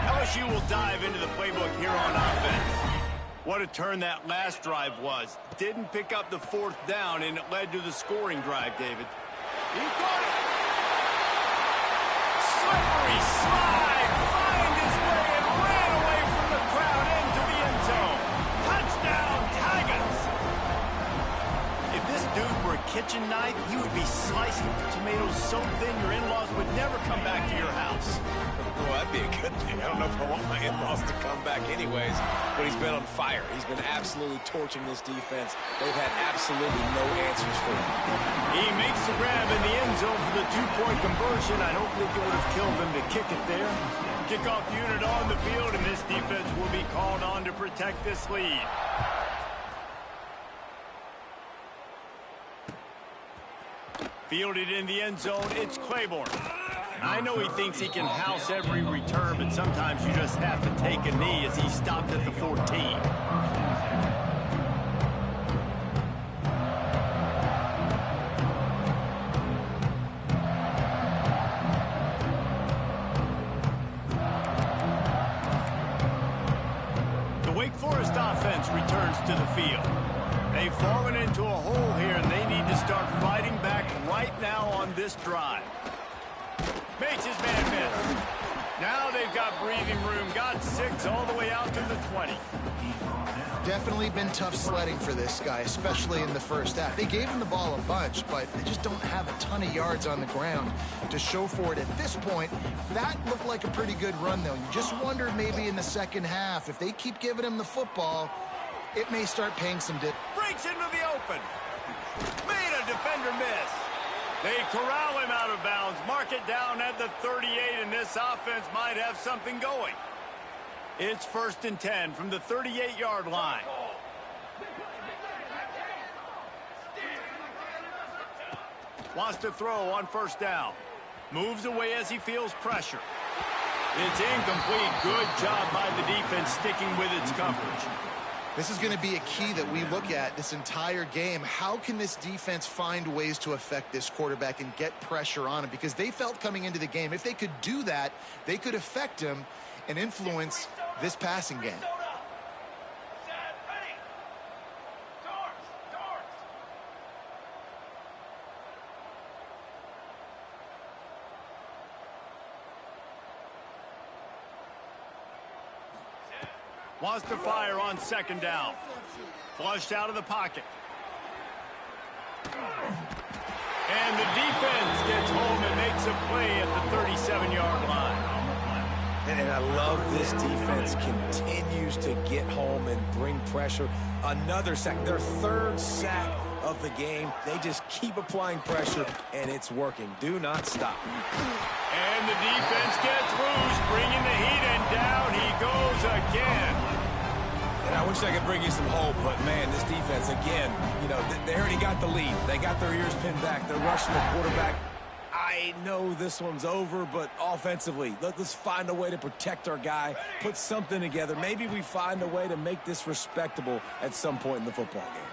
[SPEAKER 2] LSU will dive into the playbook here on offense. What a turn that last drive was. Didn't pick up the 4th down, and it led to the scoring drive, David. He got it. Slippery slide. Find his way and ran away from the crowd into the end zone. Touchdown, Tigers. If this dude were a kitchen knife, he would be slicing tomatoes so thin your in-laws would never come back to your house.
[SPEAKER 6] Well, that'd be a good thing. I don't know if I want my in-laws to come back anyways, but he's been on fire. He's been absolutely torching this defense. They've had absolutely no answers for him.
[SPEAKER 2] He makes the grab in the end zone for the 2-point conversion. I don't think it would have killed him to kick it there. Kickoff unit on the field, and this defense will be called on to protect this lead. Fielded in the end zone, it's Claiborne. I know he thinks he can house every return, but sometimes you just have to take a knee as he stopped at the 14. The Wake Forest offense returns to the field. They've fallen into a hole here, and they need to start fighting back right now on this drive. Makes his man miss. Now they've got breathing room. Got 6 all the way out to the 20.
[SPEAKER 3] Definitely been tough sledding for this guy, especially in the first half. They gave him the ball a bunch, but they just don't have a ton of yards on the ground to show for it at this point. That looked like a pretty good run, though. You just wondered maybe in the second half, if they keep giving him the football, it may start paying some dividends.
[SPEAKER 2] Breaks into the open. Made a defender miss. They corral him out of bounds, mark it down at the 38, and this offense might have something going. It's 1st and 10 from the 38-yard line. Wants to throw on 1st down. Moves away as he feels pressure. It's incomplete. Good job by the defense sticking with its coverage.
[SPEAKER 3] This is going to be a key that we look at this entire game. How can this defense find ways to affect this quarterback and get pressure on him? Because they felt coming into the game, if they could do that, they could affect him and influence this passing game.
[SPEAKER 2] Wants to fire on 2nd down. Flushed out of the pocket. And the defense gets home and makes a play at the 37-yard line.
[SPEAKER 6] And I love this defense continues to get home and bring pressure. Another sack, their 3rd sack of the game. They just keep applying pressure, and it's working. Do not stop.
[SPEAKER 2] And the defense gets loose, bringing the heat, and down he goes again.
[SPEAKER 6] And I wish I could bring you some hope, but, man, this defense, again, you know, they already got the lead. They got their ears pinned back. They're rushing the quarterback. I know this one's over, but offensively, let's find a way to protect our guy, put something together. Maybe we find a way to make this respectable at some point in the football game.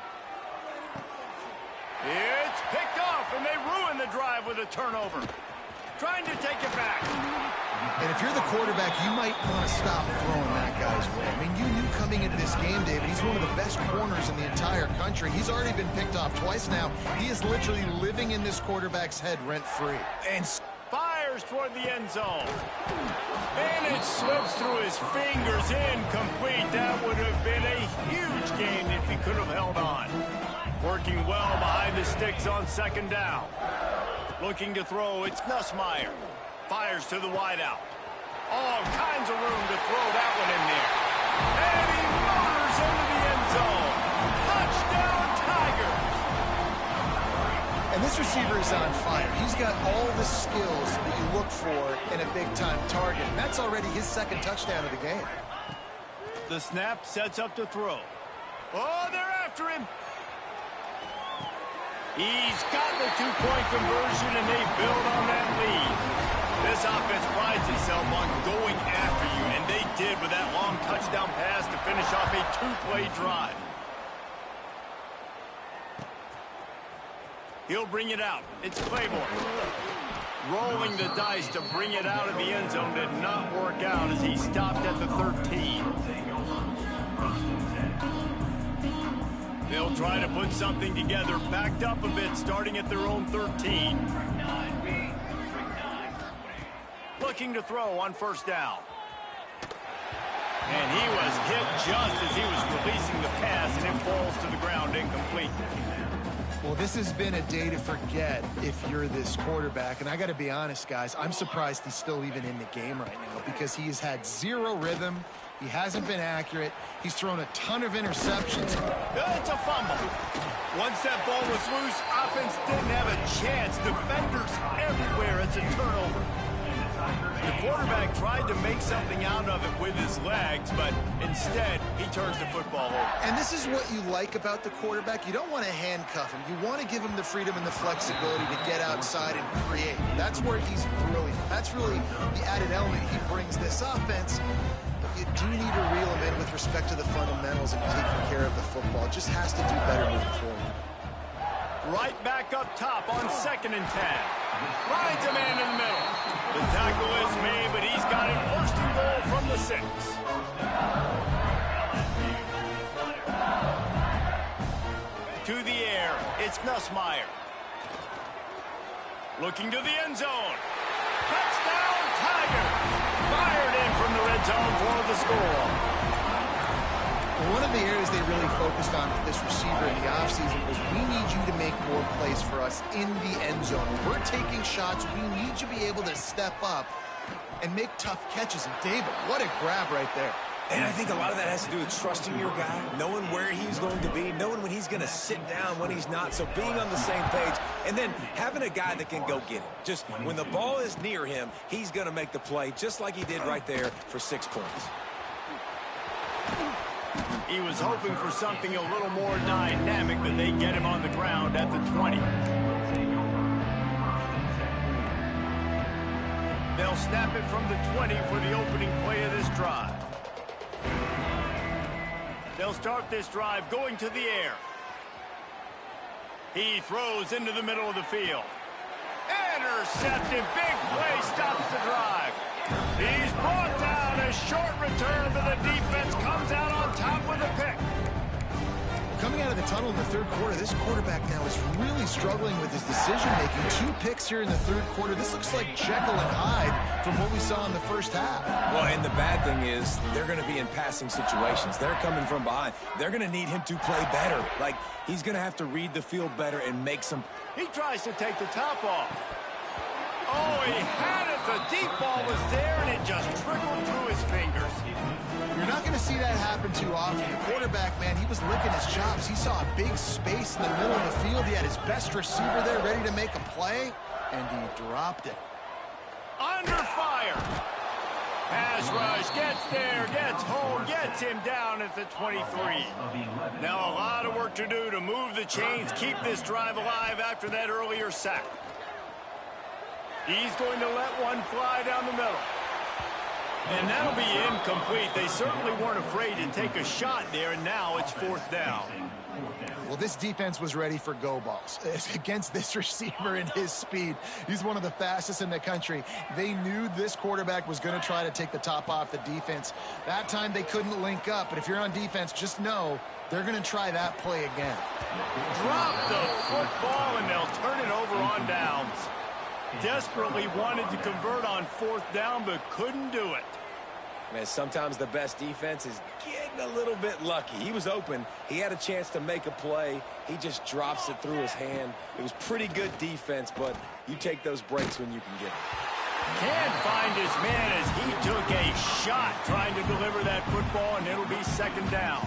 [SPEAKER 2] It's picked off, and they ruin the drive with a turnover. Trying to take it back.
[SPEAKER 3] And if you're the quarterback, you might want to stop throwing that guy's way. I mean, you knew coming into this game, David, he's one of the best corners in the entire country. He's already been picked off twice now. He is literally living in this quarterback's head rent-free.
[SPEAKER 2] And fires toward the end zone. And it slips through his fingers, incomplete. That would have been a huge gain if he could have held on. Working well behind the sticks on 2nd down. Looking to throw, it's Nussmeier. Fires to the wideout. All kinds of room to throw that one in there. And he motors into the end zone. Touchdown, Tigers!
[SPEAKER 3] And this receiver is on fire. He's got all the skills that you look for in a big-time target. And that's already his 2nd touchdown of the game.
[SPEAKER 2] The snap sets up to throw. Oh, they're after him. He's got the two-point conversion, and they build on that lead. This offense prides itself on going after you, and they did with that long touchdown pass to finish off a two-play drive. He'll bring it out. It's Claiborne. Rolling the dice to bring it out of the end zone did not work out as he stopped at the 13. They'll try to put something together, backed up a bit, starting at their own 13. Looking to throw on first down. And he was hit just as he was releasing the pass, and it falls to the ground incomplete.
[SPEAKER 3] Well, this has been a day to forget if you're this quarterback. And I got to be honest, guys, I'm surprised he's still even in the game right now because he has had zero rhythm. He hasn't been accurate. He's thrown a ton of interceptions.
[SPEAKER 2] It's a fumble. Once that ball was loose, offense didn't have a chance. Defenders everywhere. It's a turnover. The quarterback tried to make something out of it with his legs, but instead, he turns the football over.
[SPEAKER 3] And this is what you like about the quarterback. You don't want to handcuff him. You want to give him the freedom and the flexibility to get outside and create. That's where he's brilliant. That's really the added element he brings this offense. But you do need to reel him in with respect to the fundamentals and taking care of the football. Just has to do better moving forward.
[SPEAKER 2] Right back up top on 2nd and 10. Finds a man in the middle. The tackle is made, but he's got it 1st and goal from the 6. To the air, it's Nussmeier. Looking to the end zone. Touchdown, Tiger! Fired in from the red zone for the score.
[SPEAKER 3] One of the areas they really focused on with this receiver in the offseason was we need you to make more plays for us in the end zone. When we're taking shots, we need you to be able to step up and make tough catches. And David, what a grab right there.
[SPEAKER 4] And I think a lot of that has to do with trusting your guy, knowing where he's going to be, knowing when he's going to sit down, when he's not. So being on the same page, and then having a guy that can go get it. Just when the ball is near him, he's going to make the play, just like he did right there for 6 points.
[SPEAKER 2] He was hoping for something a little more dynamic, but they get him on the ground at the 20. They'll snap it from the 20 for the opening play of this drive. They'll start this drive going to the air. He throws into the middle of the field. Intercepted. Big play stops the drive. He's brought down. A short return, but the defense comes out on top with a pick.
[SPEAKER 3] Coming out of the tunnel in the third quarter, this quarterback now is really struggling with his decision-making. 2 picks here in the third quarter. This looks like Jekyll and Hyde from what we saw in the first half.
[SPEAKER 4] Well, and the bad thing is they're going to be in passing situations. They're coming from behind. They're going to need him to play better. Like, he's going to have to read the field better and make some...
[SPEAKER 2] He tries to take the top off. Oh, he had it. The deep ball was there, and it just trickled through his fingers.
[SPEAKER 3] You're not going to see that happen too often. The quarterback, man, he was licking his chops. He saw a big space in the middle of the field. He had his best receiver there ready to make a play, and he dropped it.
[SPEAKER 2] Under fire. Pass rush, gets there, gets home, gets him down at the 23. Now a lot of work to do to move the chains, keep this drive alive after that earlier sack. He's going to let one fly down the middle. And that'll be incomplete. They certainly weren't afraid to take a shot there, and now it's 4th down.
[SPEAKER 3] Well, this defense was ready for go balls. Against this receiver and his speed, he's one of the fastest in the country. They knew this quarterback was going to try to take the top off the defense. That time they couldn't link up, but if you're on defense, just know they're going to try that play again.
[SPEAKER 2] Drop the football, and they'll turn it over on downs. Desperately wanted to convert on 4th down, but couldn't do it.
[SPEAKER 4] Man, sometimes the best defense is getting a little bit lucky. He was open. He had a chance to make a play. He just drops it through his hand. It was pretty good defense, but you take those breaks when you can get them.
[SPEAKER 2] Can't find his man as he took a shot trying to deliver that football, and it'll be 2nd down.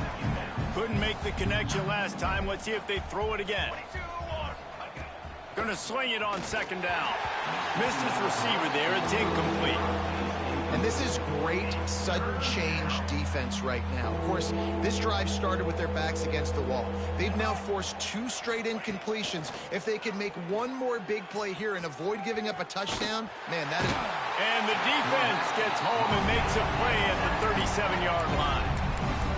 [SPEAKER 2] Couldn't make the connection last time. Let's see if they throw it again. Going to sling it on second down. Missed his receiver there. It's incomplete.
[SPEAKER 3] And this is great sudden change defense right now. Of course, this drive started with their backs against the wall. They've now forced 2 straight incompletions. If they can make one more big play here and avoid giving up a touchdown, man, that is...
[SPEAKER 2] And the defense gets home and makes a play at the 37-yard line.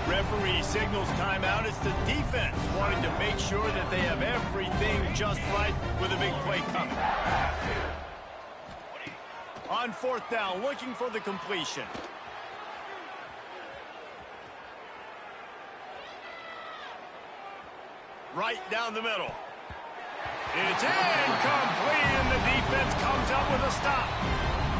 [SPEAKER 2] Referee signals timeout. It's the defense wanting to make sure that they have everything just right with a big play coming. On fourth down, looking for the completion. Right down the middle. It's incomplete, and the defense comes up with a stop.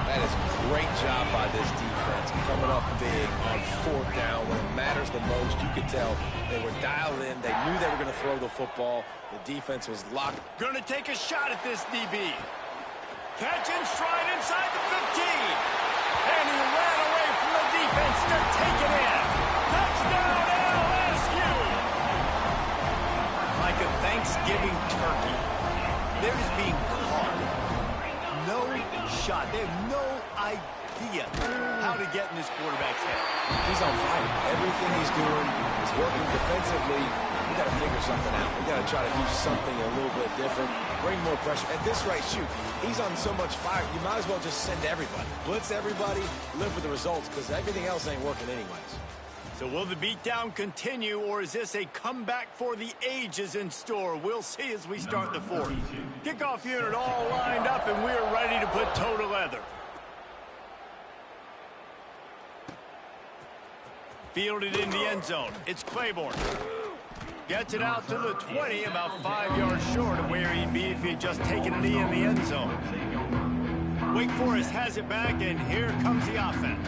[SPEAKER 6] That is a great job by this defense, coming up big on fourth down when it matters the most. You could tell they were dialed in. They knew they were going to throw the football. The defense was locked.
[SPEAKER 2] Going to take a shot at this DB. Catch in stride inside the 15. And he ran away from the defense to take it in. Touchdown LSU. Like a Thanksgiving turkey, they're just being caught. No shot. They have no idea how to get in this quarterback's head.
[SPEAKER 6] He's on fire. Everything he's doing is working defensively. We got to figure something out. We got to try to do something a little bit different, bring more pressure. At this rate, shoot, he's on so much fire, you might as well just send everybody. Blitz everybody, live with the results, because everything else ain't working anyways.
[SPEAKER 2] So will the beatdown continue, or is this a comeback for the ages in store? We'll see as we start the fourth. Kickoff unit all lined up, and we're ready to put toe to leather. Fielded in the end zone. It's Claiborne. Gets it out to the 20, about 5 yards short of where he'd be if he'd just taken a knee in the end zone. Wake Forest has it back, and here comes the offense.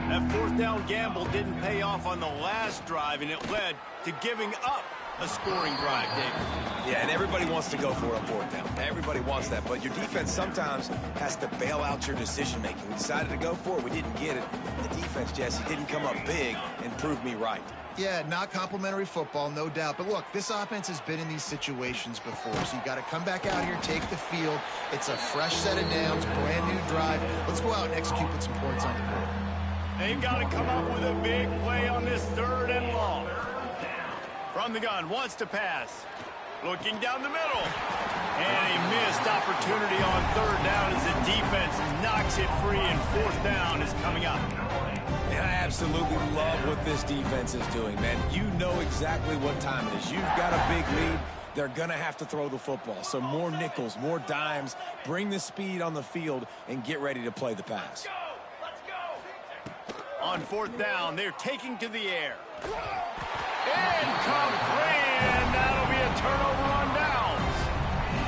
[SPEAKER 2] That fourth down gamble didn't pay off on the last drive, and it led to giving up a scoring drive, David.
[SPEAKER 6] Yeah, and everybody wants to go for it on fourth down. Everybody wants that, but your defense sometimes has to bail out your decision-making. We decided to go for it. We didn't get it. The defense, Jesse, didn't come up big and prove me right.
[SPEAKER 3] Yeah, not complimentary football, no doubt. But look, this offense has been in these situations before, so you got to come back out here, take the field. It's a fresh set of downs, brand new drive. Let's go out and execute with some points on the board.
[SPEAKER 2] They've got to come up with a big play on this third and long. From the gun, wants to pass. Looking down the middle. And a missed opportunity on third down as the defense knocks it free, and fourth down is coming up.
[SPEAKER 6] And I absolutely love what this defense is doing, man. You know exactly what time it is. You've got a big lead. They're going to have to throw the football. So more nickels, more dimes, bring the speed on the field, and get ready to play the pass.
[SPEAKER 2] On fourth down, they're taking to the air. Incomplete, and that'll be a turnover on downs.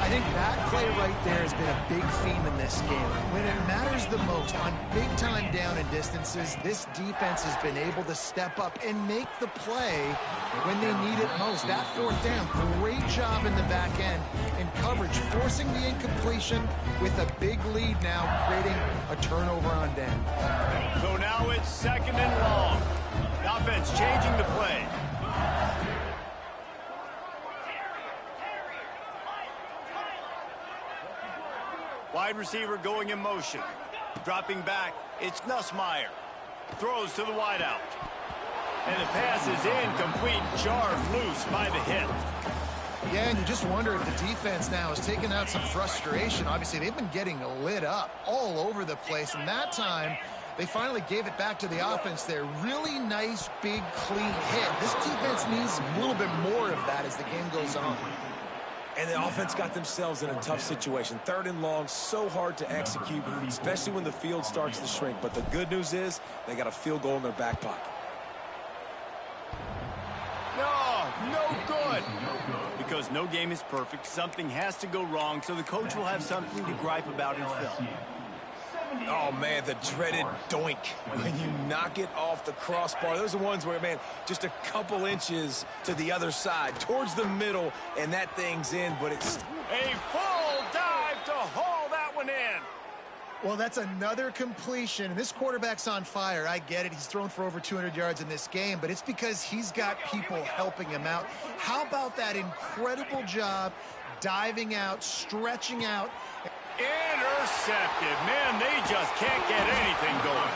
[SPEAKER 3] I think that play right there has been a big theme in this game. When it matters the most, on big-time down and distances, this defense has been able to step up and make the play when they need it most. That fourth down, great job in the back end in coverage, forcing the incompletion with a big lead now, creating a turnover on down.
[SPEAKER 2] So now it's second and long. The offense changing the play. Wide receiver going in motion. Dropping back, it's Nussmeier. Throws to the wideout. And the pass is incomplete, jarred loose by the hit.
[SPEAKER 3] Yeah, and you just wonder if the defense now has taken out some frustration. Obviously, they've been getting lit up all over the place, and that time, they finally gave it back to the offense there. Really nice, big, clean hit. This defense needs a little bit more of that as the game goes on.
[SPEAKER 6] And the offense got themselves in a tough situation. Third and long, so hard to execute, especially when the field starts to shrink. But the good news is they got a field goal in their back pocket.
[SPEAKER 2] No good. Because no game is perfect, something has to go wrong, so the coach will have something to gripe about in film.
[SPEAKER 6] Oh, man, the dreaded doink. When you knock it off the crossbar. Those are ones where, man, just a couple inches to the other side, towards the middle, and that thing's in, but it's...
[SPEAKER 2] A full dive to haul that one in.
[SPEAKER 3] Well, that's another completion. This quarterback's on fire. I get it. He's thrown for over 200 yards in this game, but it's because he's got people helping him out. How about that incredible job diving out, stretching out?
[SPEAKER 2] Intercepted. Man, they just can't get anything going.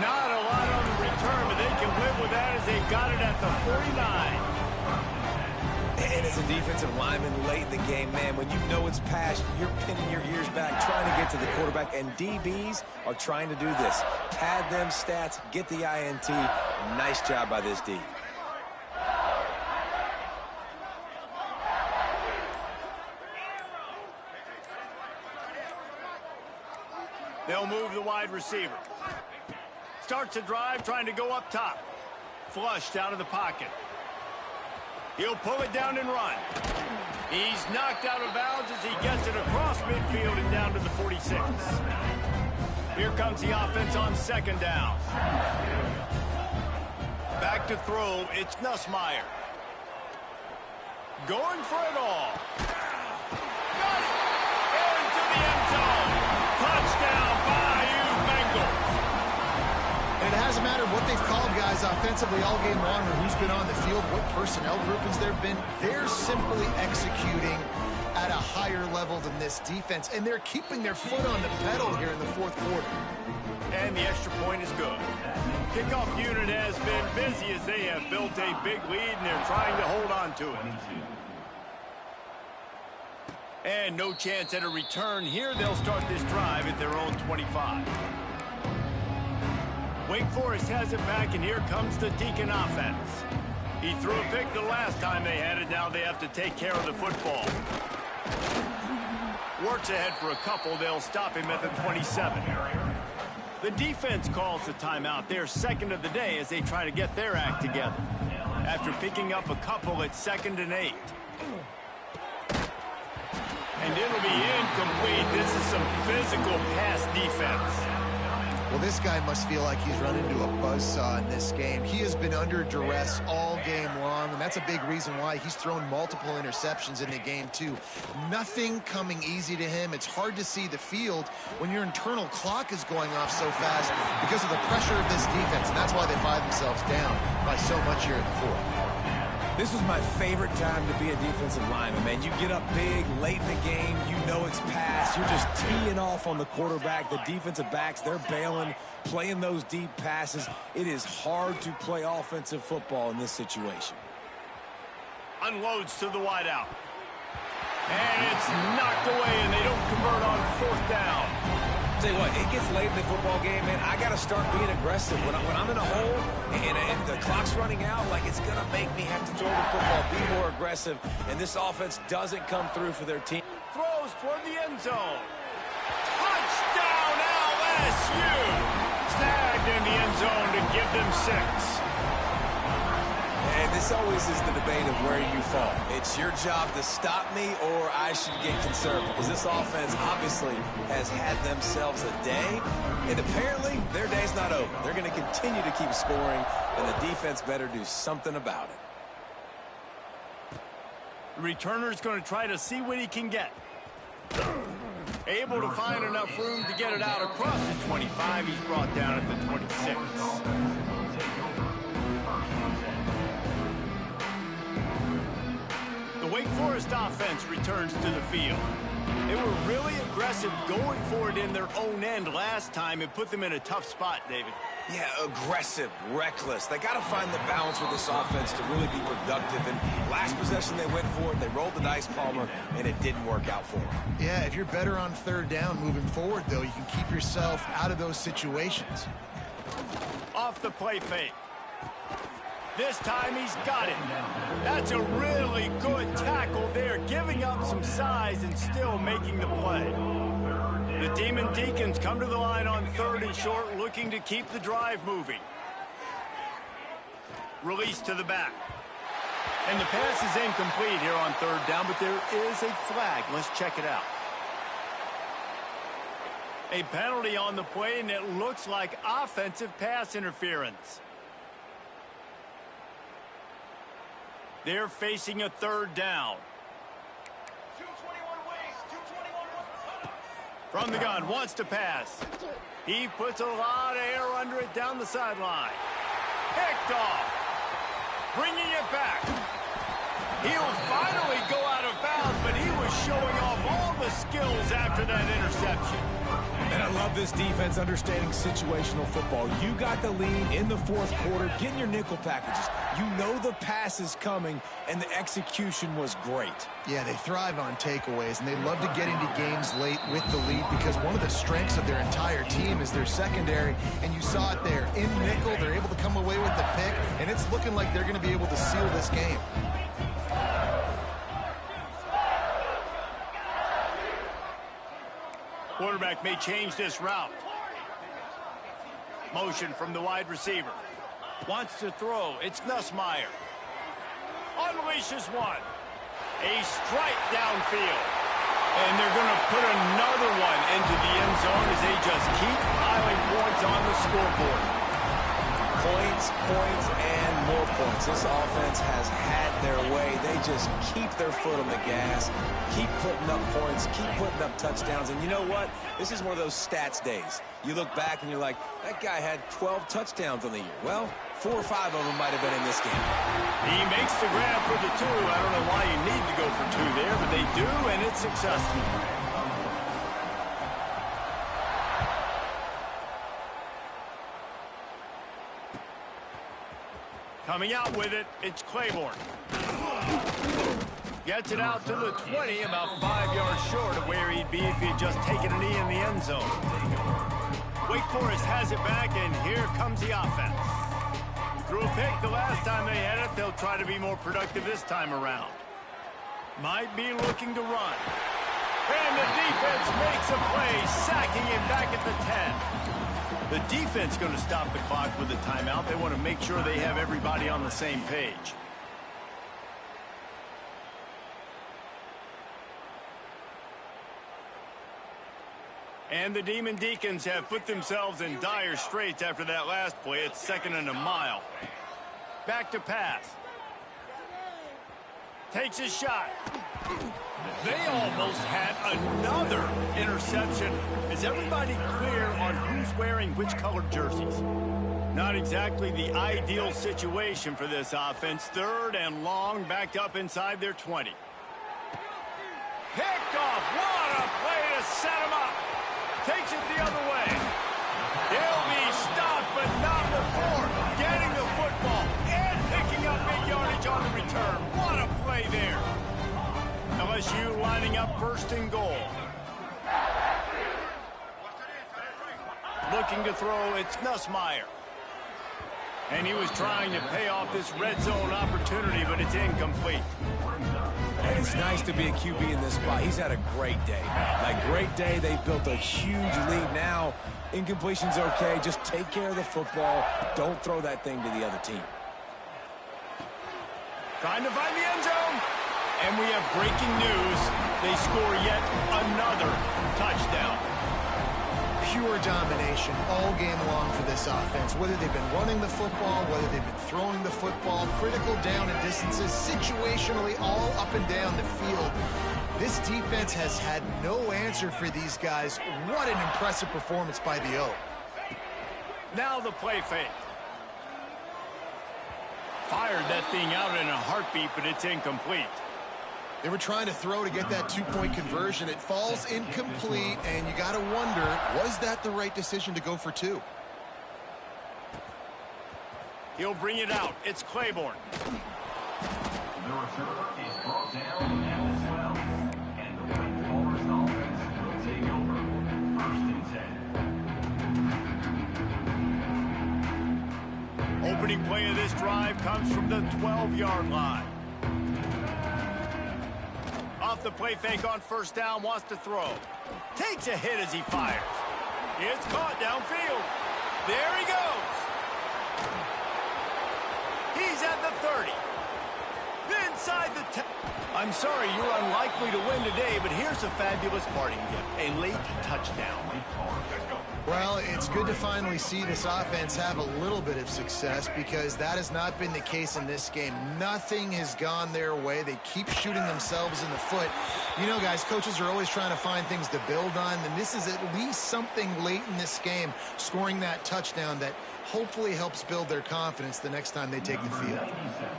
[SPEAKER 2] Not a lot on the return, but they can live with that as they got it at the 49.
[SPEAKER 6] And as a defensive lineman late in the game, man, when you know it's past, you're pinning your ears back, trying to get to the quarterback, and DBs are trying to do this. Pad them stats, get the INT. Nice job by this D.
[SPEAKER 2] They'll move the wide receiver. Starts a drive trying to go up top. Flushed out of the pocket. He'll pull it down and run. He's knocked out of bounds as he gets it across midfield and down to the 46. Here comes the offense on second down. Back to throw, it's Nussmeier. Going for it all. Got it! Into the end zone. Touchdown, Bayou Bengals.
[SPEAKER 3] And it hasn't mattered what they've called guys offensively all game long or who's been on the field, what personnel groupings there have been. They're simply executing at a higher level than this defense, and they're keeping their foot on the pedal here in the fourth quarter.
[SPEAKER 2] And the extra point is good. Kickoff unit has been busy as they have built a big lead, and they're trying to hold on to it. And no chance at a return here. They'll start this drive at their own 25. Wake Forest has it back, and here comes the Deacon offense. He threw a pick the last time they had it. Now they have to take care of the football. Works ahead for a couple. They'll stop him at the 27. The defense calls the timeout. They're second of the day as they try to get their act together. After picking up a couple at 2nd and 8. And it'll be incomplete. This is some physical pass defense.
[SPEAKER 3] Well, this guy must feel like he's run into a buzzsaw in this game. He has been under duress all game long, and that's a big reason why he's thrown multiple interceptions in the game, too. Nothing coming easy to him. It's hard to see the field when your internal clock is going off so fast because of the pressure of this defense, and that's why they find themselves down by so much here in the fourth.
[SPEAKER 6] This was my favorite time to be a defensive lineman, man. You get up big, late in the game, you know it's past. You're just teeing off on the quarterback. The defensive backs, they're bailing, playing those deep passes. It is hard to play offensive football in this situation.
[SPEAKER 2] Unloads to the wideout. And it's knocked away, and they don't convert on 4th down.
[SPEAKER 6] Tell you what, it gets late in the football game, man. I got to start being aggressive. When I'm in a hole and the clock's running out, like it's going to make me have to throw the football, be more aggressive, and this offense doesn't come through for their team.
[SPEAKER 2] Throws toward the end zone. Touchdown, LSU! Snagged in the end zone to give them 6.
[SPEAKER 6] And this always is the debate of where you fall. It's your job to stop me or I should get conservative. Because this offense obviously has had themselves a day. And apparently their day's not over. They're going to continue to keep scoring. And the defense better do something about it.
[SPEAKER 2] The returner's going to try to see what he can get. Able to find enough room to get it out across the 25. He's brought down at the 26. The Wake Forest offense returns to the field. They were really aggressive going for it in their own end last time and put them in a tough spot, David.
[SPEAKER 6] Yeah, aggressive, reckless. They got to find the balance with this offense to really be productive. And last possession they went for it, they rolled the dice, Palmer, and it didn't work out for them.
[SPEAKER 3] Yeah, if you're better on 3rd down moving forward, though, you can keep yourself out of those situations.
[SPEAKER 2] Off the play fake. This time he's got it. That's a really good tackle there, giving up some size and still making the play. The Demon Deacons come to the line on 3rd and short, looking to keep the drive moving. Release to the back. And the pass is incomplete here on 3rd down, but there is a flag. Let's check it out. A penalty on the play, and it looks like offensive pass interference. They're facing a 3rd down. From the gun, wants to pass. He puts a lot of air under it down the sideline. Picked off. Bringing it back. He'll finally go out of bounds, but he was showing off all the skills after that interception.
[SPEAKER 6] And I love this defense understanding situational football. You got the lead in the fourth quarter, getting your nickel packages. You know the pass is coming, and the execution was great.
[SPEAKER 3] Yeah, they thrive on takeaways, and they love to get into games late with the lead because one of the strengths of their entire team is their secondary, and you saw it there. In nickel, they're able to come away with the pick, and it's looking like they're going to be able to seal this game.
[SPEAKER 2] Quarterback may change this route. Motion from the wide receiver. Wants to throw. It's Nussmeier. Unleashes one. A strike downfield. And they're going to put another one into the end zone as they just keep piling points on the scoreboard.
[SPEAKER 6] Points, points, and more points. This offense has had their way. They just keep their foot on the gas, keep putting up points, keep putting up touchdowns. And you know what? This is one of those stats days. You look back and you're like, that guy had 12 touchdowns on the year. Well, 4 or 5 of them might have been in this game.
[SPEAKER 2] He makes the grab for the 2. I don't know why you need to go for 2 there, but they do, and it's successful. Coming out with it, it's Claiborne. Gets it out to the 20, about 5 yards short of where he'd be if he'd just taken a knee in the end zone. Wake Forest has it back, and here comes the offense. Threw a pick the last time they had it. They'll try to be more productive this time around. Might be looking to run. And the defense makes a play, sacking him back at the 10. The defense going to stop the clock with a timeout. They want to make sure they have everybody on the same page. And the Demon Deacons have put themselves in dire straits after that last play. It's 2nd and a mile. Back to pass. Takes a shot. They almost had another interception. Is everybody clear on who's wearing which colored jerseys? Not exactly the ideal situation for this offense. 3rd and long, backed up inside their 20. Picked off. What a play to set him up. Takes it the other way. They'll be stopped, but not before getting the football and picking up big yardage on the return. What a play there. LSU lining up 1st and goal. Looking to throw, it's Nussmeier. And he was trying to pay off this red zone opportunity, but it's incomplete.
[SPEAKER 6] And it's nice to be a QB in this spot. He's had a great day, man. Like, great day. They've built a huge lead now. Incompletion's okay. Just take care of the football. Don't throw that thing to the other team.
[SPEAKER 2] Trying to find the end zone. And we have breaking news. They score yet another touchdown.
[SPEAKER 3] Pure domination all game long for this offense. Whether they've been running the football, whether they've been throwing the football, critical down and distances, situationally all up and down the field. This defense has had no answer for these guys. What an impressive performance by the O.
[SPEAKER 2] Now the play fake. Fired that thing out in a heartbeat, but it's incomplete.
[SPEAKER 3] They were trying to throw to get that 2-point conversion. It falls incomplete, and you got to wonder, was that the right decision to go for 2?
[SPEAKER 2] He'll bring it out. It's Claiborne.
[SPEAKER 5] The returner is brought down at the 12, and the Wake Forest offense will take over. 1st and 10.
[SPEAKER 2] Opening play of this drive comes from the 12-yard line. Off the play fake on 1st down, wants to throw. Takes a hit as he fires. It's caught downfield. There he goes. He's at the 30. Inside the 10. I'm sorry, you're unlikely to win today, but here's a fabulous parting gift. A late touchdown.
[SPEAKER 5] Wake Forest.
[SPEAKER 3] Well, it's good to finally see this offense have a little bit of success because that has not been the case in this game. Nothing has gone their way. They keep shooting themselves in the foot. You know, guys, coaches are always trying to find things to build on, and this is at least something late in this game, scoring that touchdown that hopefully helps build their confidence the next time they take the field.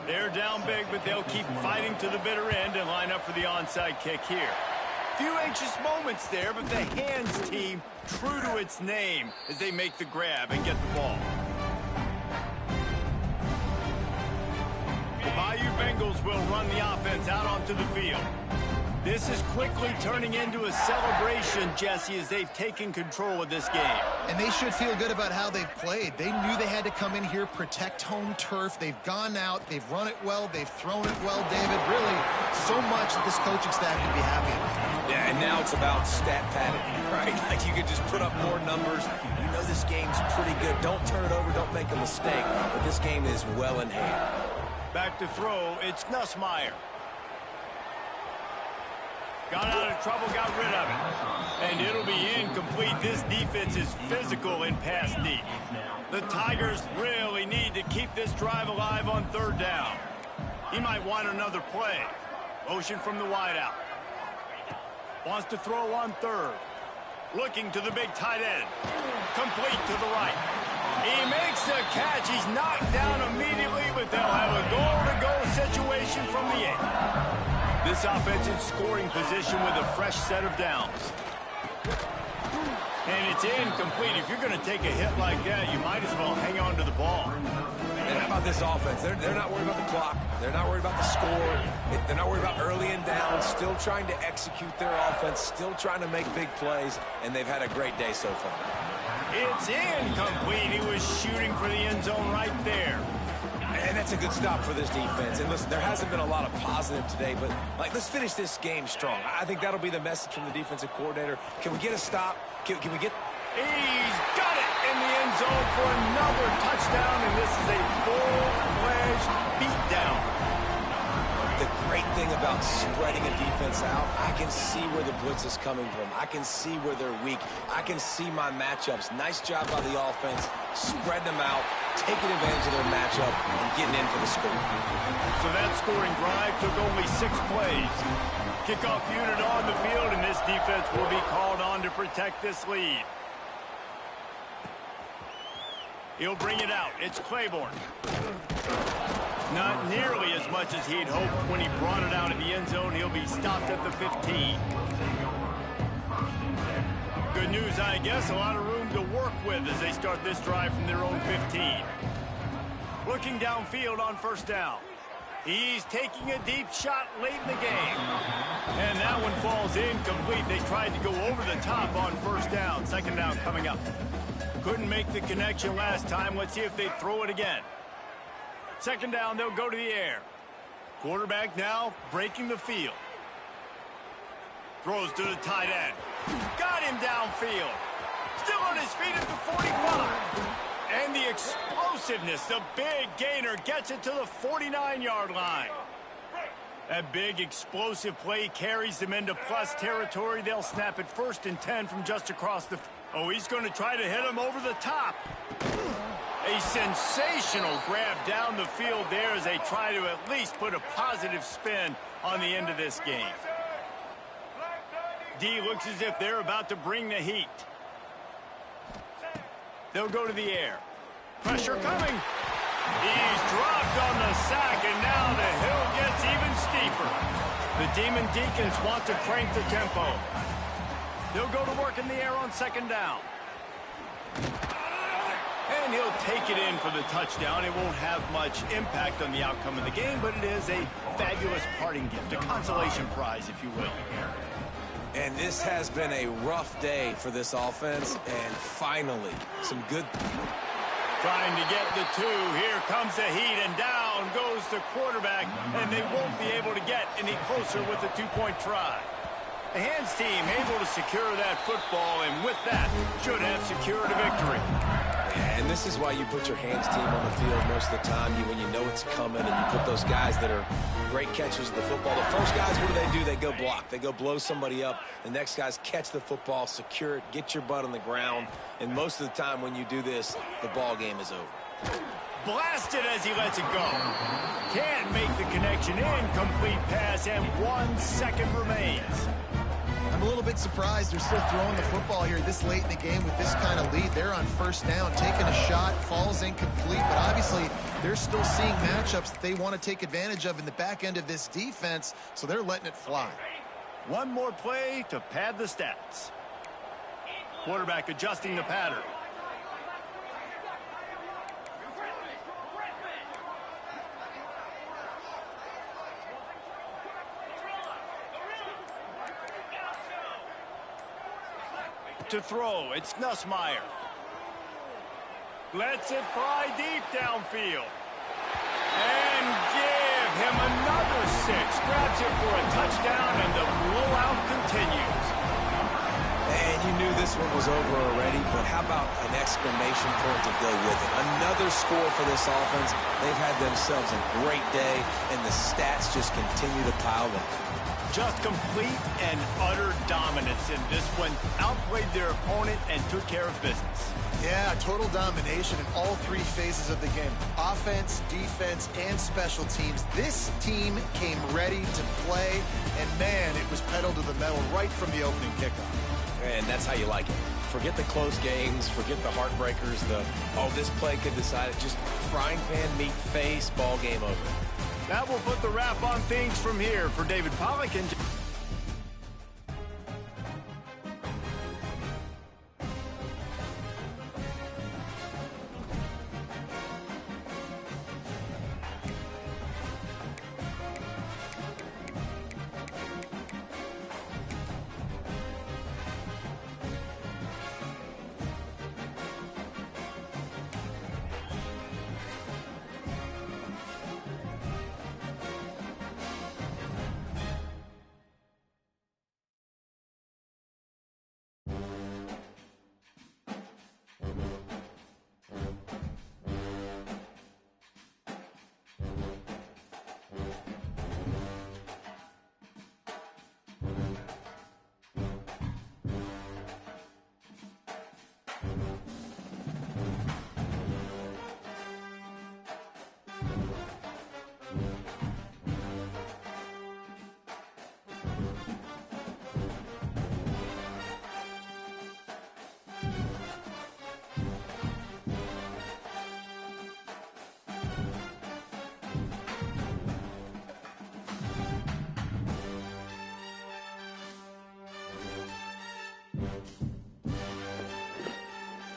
[SPEAKER 2] They're down big, but they'll keep fighting to the bitter end and line up for the onside kick here. Few anxious moments there, but the hands team true to its name as they make the grab and get the ball. The Bayou Bengals will run the offense out onto the field. This is quickly turning into a celebration, Jesse, as they've taken control of this game.
[SPEAKER 3] And they should feel good about how they've played. They knew they had to come in here, protect home turf. They've gone out, they've run it well, they've thrown it well, David. Really, so much that this coaching staff can be happy about.
[SPEAKER 6] Yeah, and now it's about stat padding, right? Like you could just put up more numbers. You know this game's pretty good. Don't turn it over, don't make a mistake. But this game is well in hand.
[SPEAKER 2] Back to throw, it's Nussmeier. Got out of trouble, got rid of it. And it'll be incomplete. This defense is physical in pass deep. The Tigers really need to keep this drive alive on third down. He might want another play. Motion from the wideout. Wants to throw on third. Looking to the big tight end. Complete to the right. He makes the catch. He's knocked down immediately, but they'll have a goal-to-goal situation from the 8. This offense in scoring position with a fresh set of downs. And it's incomplete. If you're going to take a hit like that, you might as well hang on to the ball.
[SPEAKER 6] And how about this offense? They're not worried about the clock. They're not worried about the score. They're not worried about early and down. Still trying to execute their offense. Still trying to make big plays. And they've had a great day so far.
[SPEAKER 2] It's incomplete. He was shooting for the end zone right there.
[SPEAKER 6] And that's a good stop for this defense. And listen, there hasn't been a lot of positive today, but let's finish this game strong. I think that'll be the message from the defensive coordinator. Can we get a stop? Can we get...
[SPEAKER 2] He's got it in the end zone for another touchdown, and this is a full-fledged beatdown.
[SPEAKER 6] The great thing about spreading a defense out, I can see where the blitz is coming from. I can see where they're weak. I can see my matchups. Nice job by the offense, spreading them out, taking advantage of their matchup, and getting in for the score.
[SPEAKER 2] So that scoring drive took only 6 plays. Kickoff unit on the field, and this defense will be called on to protect this lead. He'll bring it out. It's Claiborne. Not nearly as much as he'd hoped when he brought it out of the end zone. He'll be stopped at the 15. Good news, I guess. A lot of room to work with as they start this drive from their own 15. Looking downfield on first down. He's taking a deep shot late in the game. And that one falls incomplete. They tried to go over the top on first down. Second down coming up. Couldn't make the connection last time. Let's see if they throw it again. Second down, they'll go to the air. Quarterback now breaking the field. Throws to the tight end. Got him downfield. Still on his feet at the 45. And the explosiveness, the big gainer gets it to the 49-yard line. That big explosive play carries them into plus territory. They'll snap it 1st and 10 from just across the... Oh, he's going to try to hit him over the top. A sensational grab down the field there as they try to at least put a positive spin on the end of this game. D looks as if they're about to bring the heat. They'll go to the air. Pressure coming. He's dropped on the sack, and now the hill gets even steeper. The Demon Deacons want to crank the tempo. They'll go to work in the air on second down. And he'll take it in for the touchdown. It won't have much impact on the outcome of the game, but it is a fabulous parting gift, a consolation prize, if you will.
[SPEAKER 6] And this has been a rough day for this offense, and finally, some good...
[SPEAKER 2] Trying to get the 2. Here comes the heat, and down goes the quarterback, and they won't be able to get any closer with the 2-point try. The hands team able to secure that football, and with that, should have secured a victory.
[SPEAKER 6] And this is why you put your hands team on the field most of the time. When you know it's coming, and you put those guys that are great catchers of the football. The first guys, what do? They go block. They go blow somebody up. The next guys catch the football, secure it, get your butt on the ground. And most of the time when you do this, the ball game is over.
[SPEAKER 2] Blasted as he lets it go. Can't make the connection. Incomplete pass, and 1 second remains.
[SPEAKER 3] I'm a little bit surprised they're still throwing the football here this late in the game with this kind of lead. They're on first down, taking a shot, falls incomplete, but obviously they're still seeing matchups that they want to take advantage of in the back end of this defense, so they're letting it fly.
[SPEAKER 2] One more play to pad the stats. Quarterback adjusting the pattern. To throw, it's Nussmeier. Lets it fly deep downfield. And give him another 6. Grabs it for a touchdown, and the blowout continues.
[SPEAKER 6] And you knew this one was over already, but how about an exclamation point to go with it? Another score for this offense. They've had themselves a great day, and the stats just continue to pile up.
[SPEAKER 2] Just complete and utter dominance in this one. Outplayed their opponent and took care of business.
[SPEAKER 3] Yeah, total domination in all 3 phases of the game. Offense, defense, and special teams. This team came ready to play, and man, it was pedal to the metal right from the opening kickoff.
[SPEAKER 6] And that's how you like it. Forget the close games, forget the heartbreakers, this play could decide it. Just frying pan, meat face, ball game over.
[SPEAKER 2] That will put the wrap on things from here for David Pollack and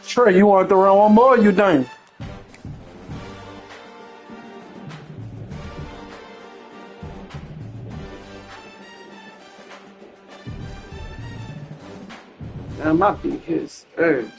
[SPEAKER 1] Trey, you want to throw one more? Or you done? That might be his urge.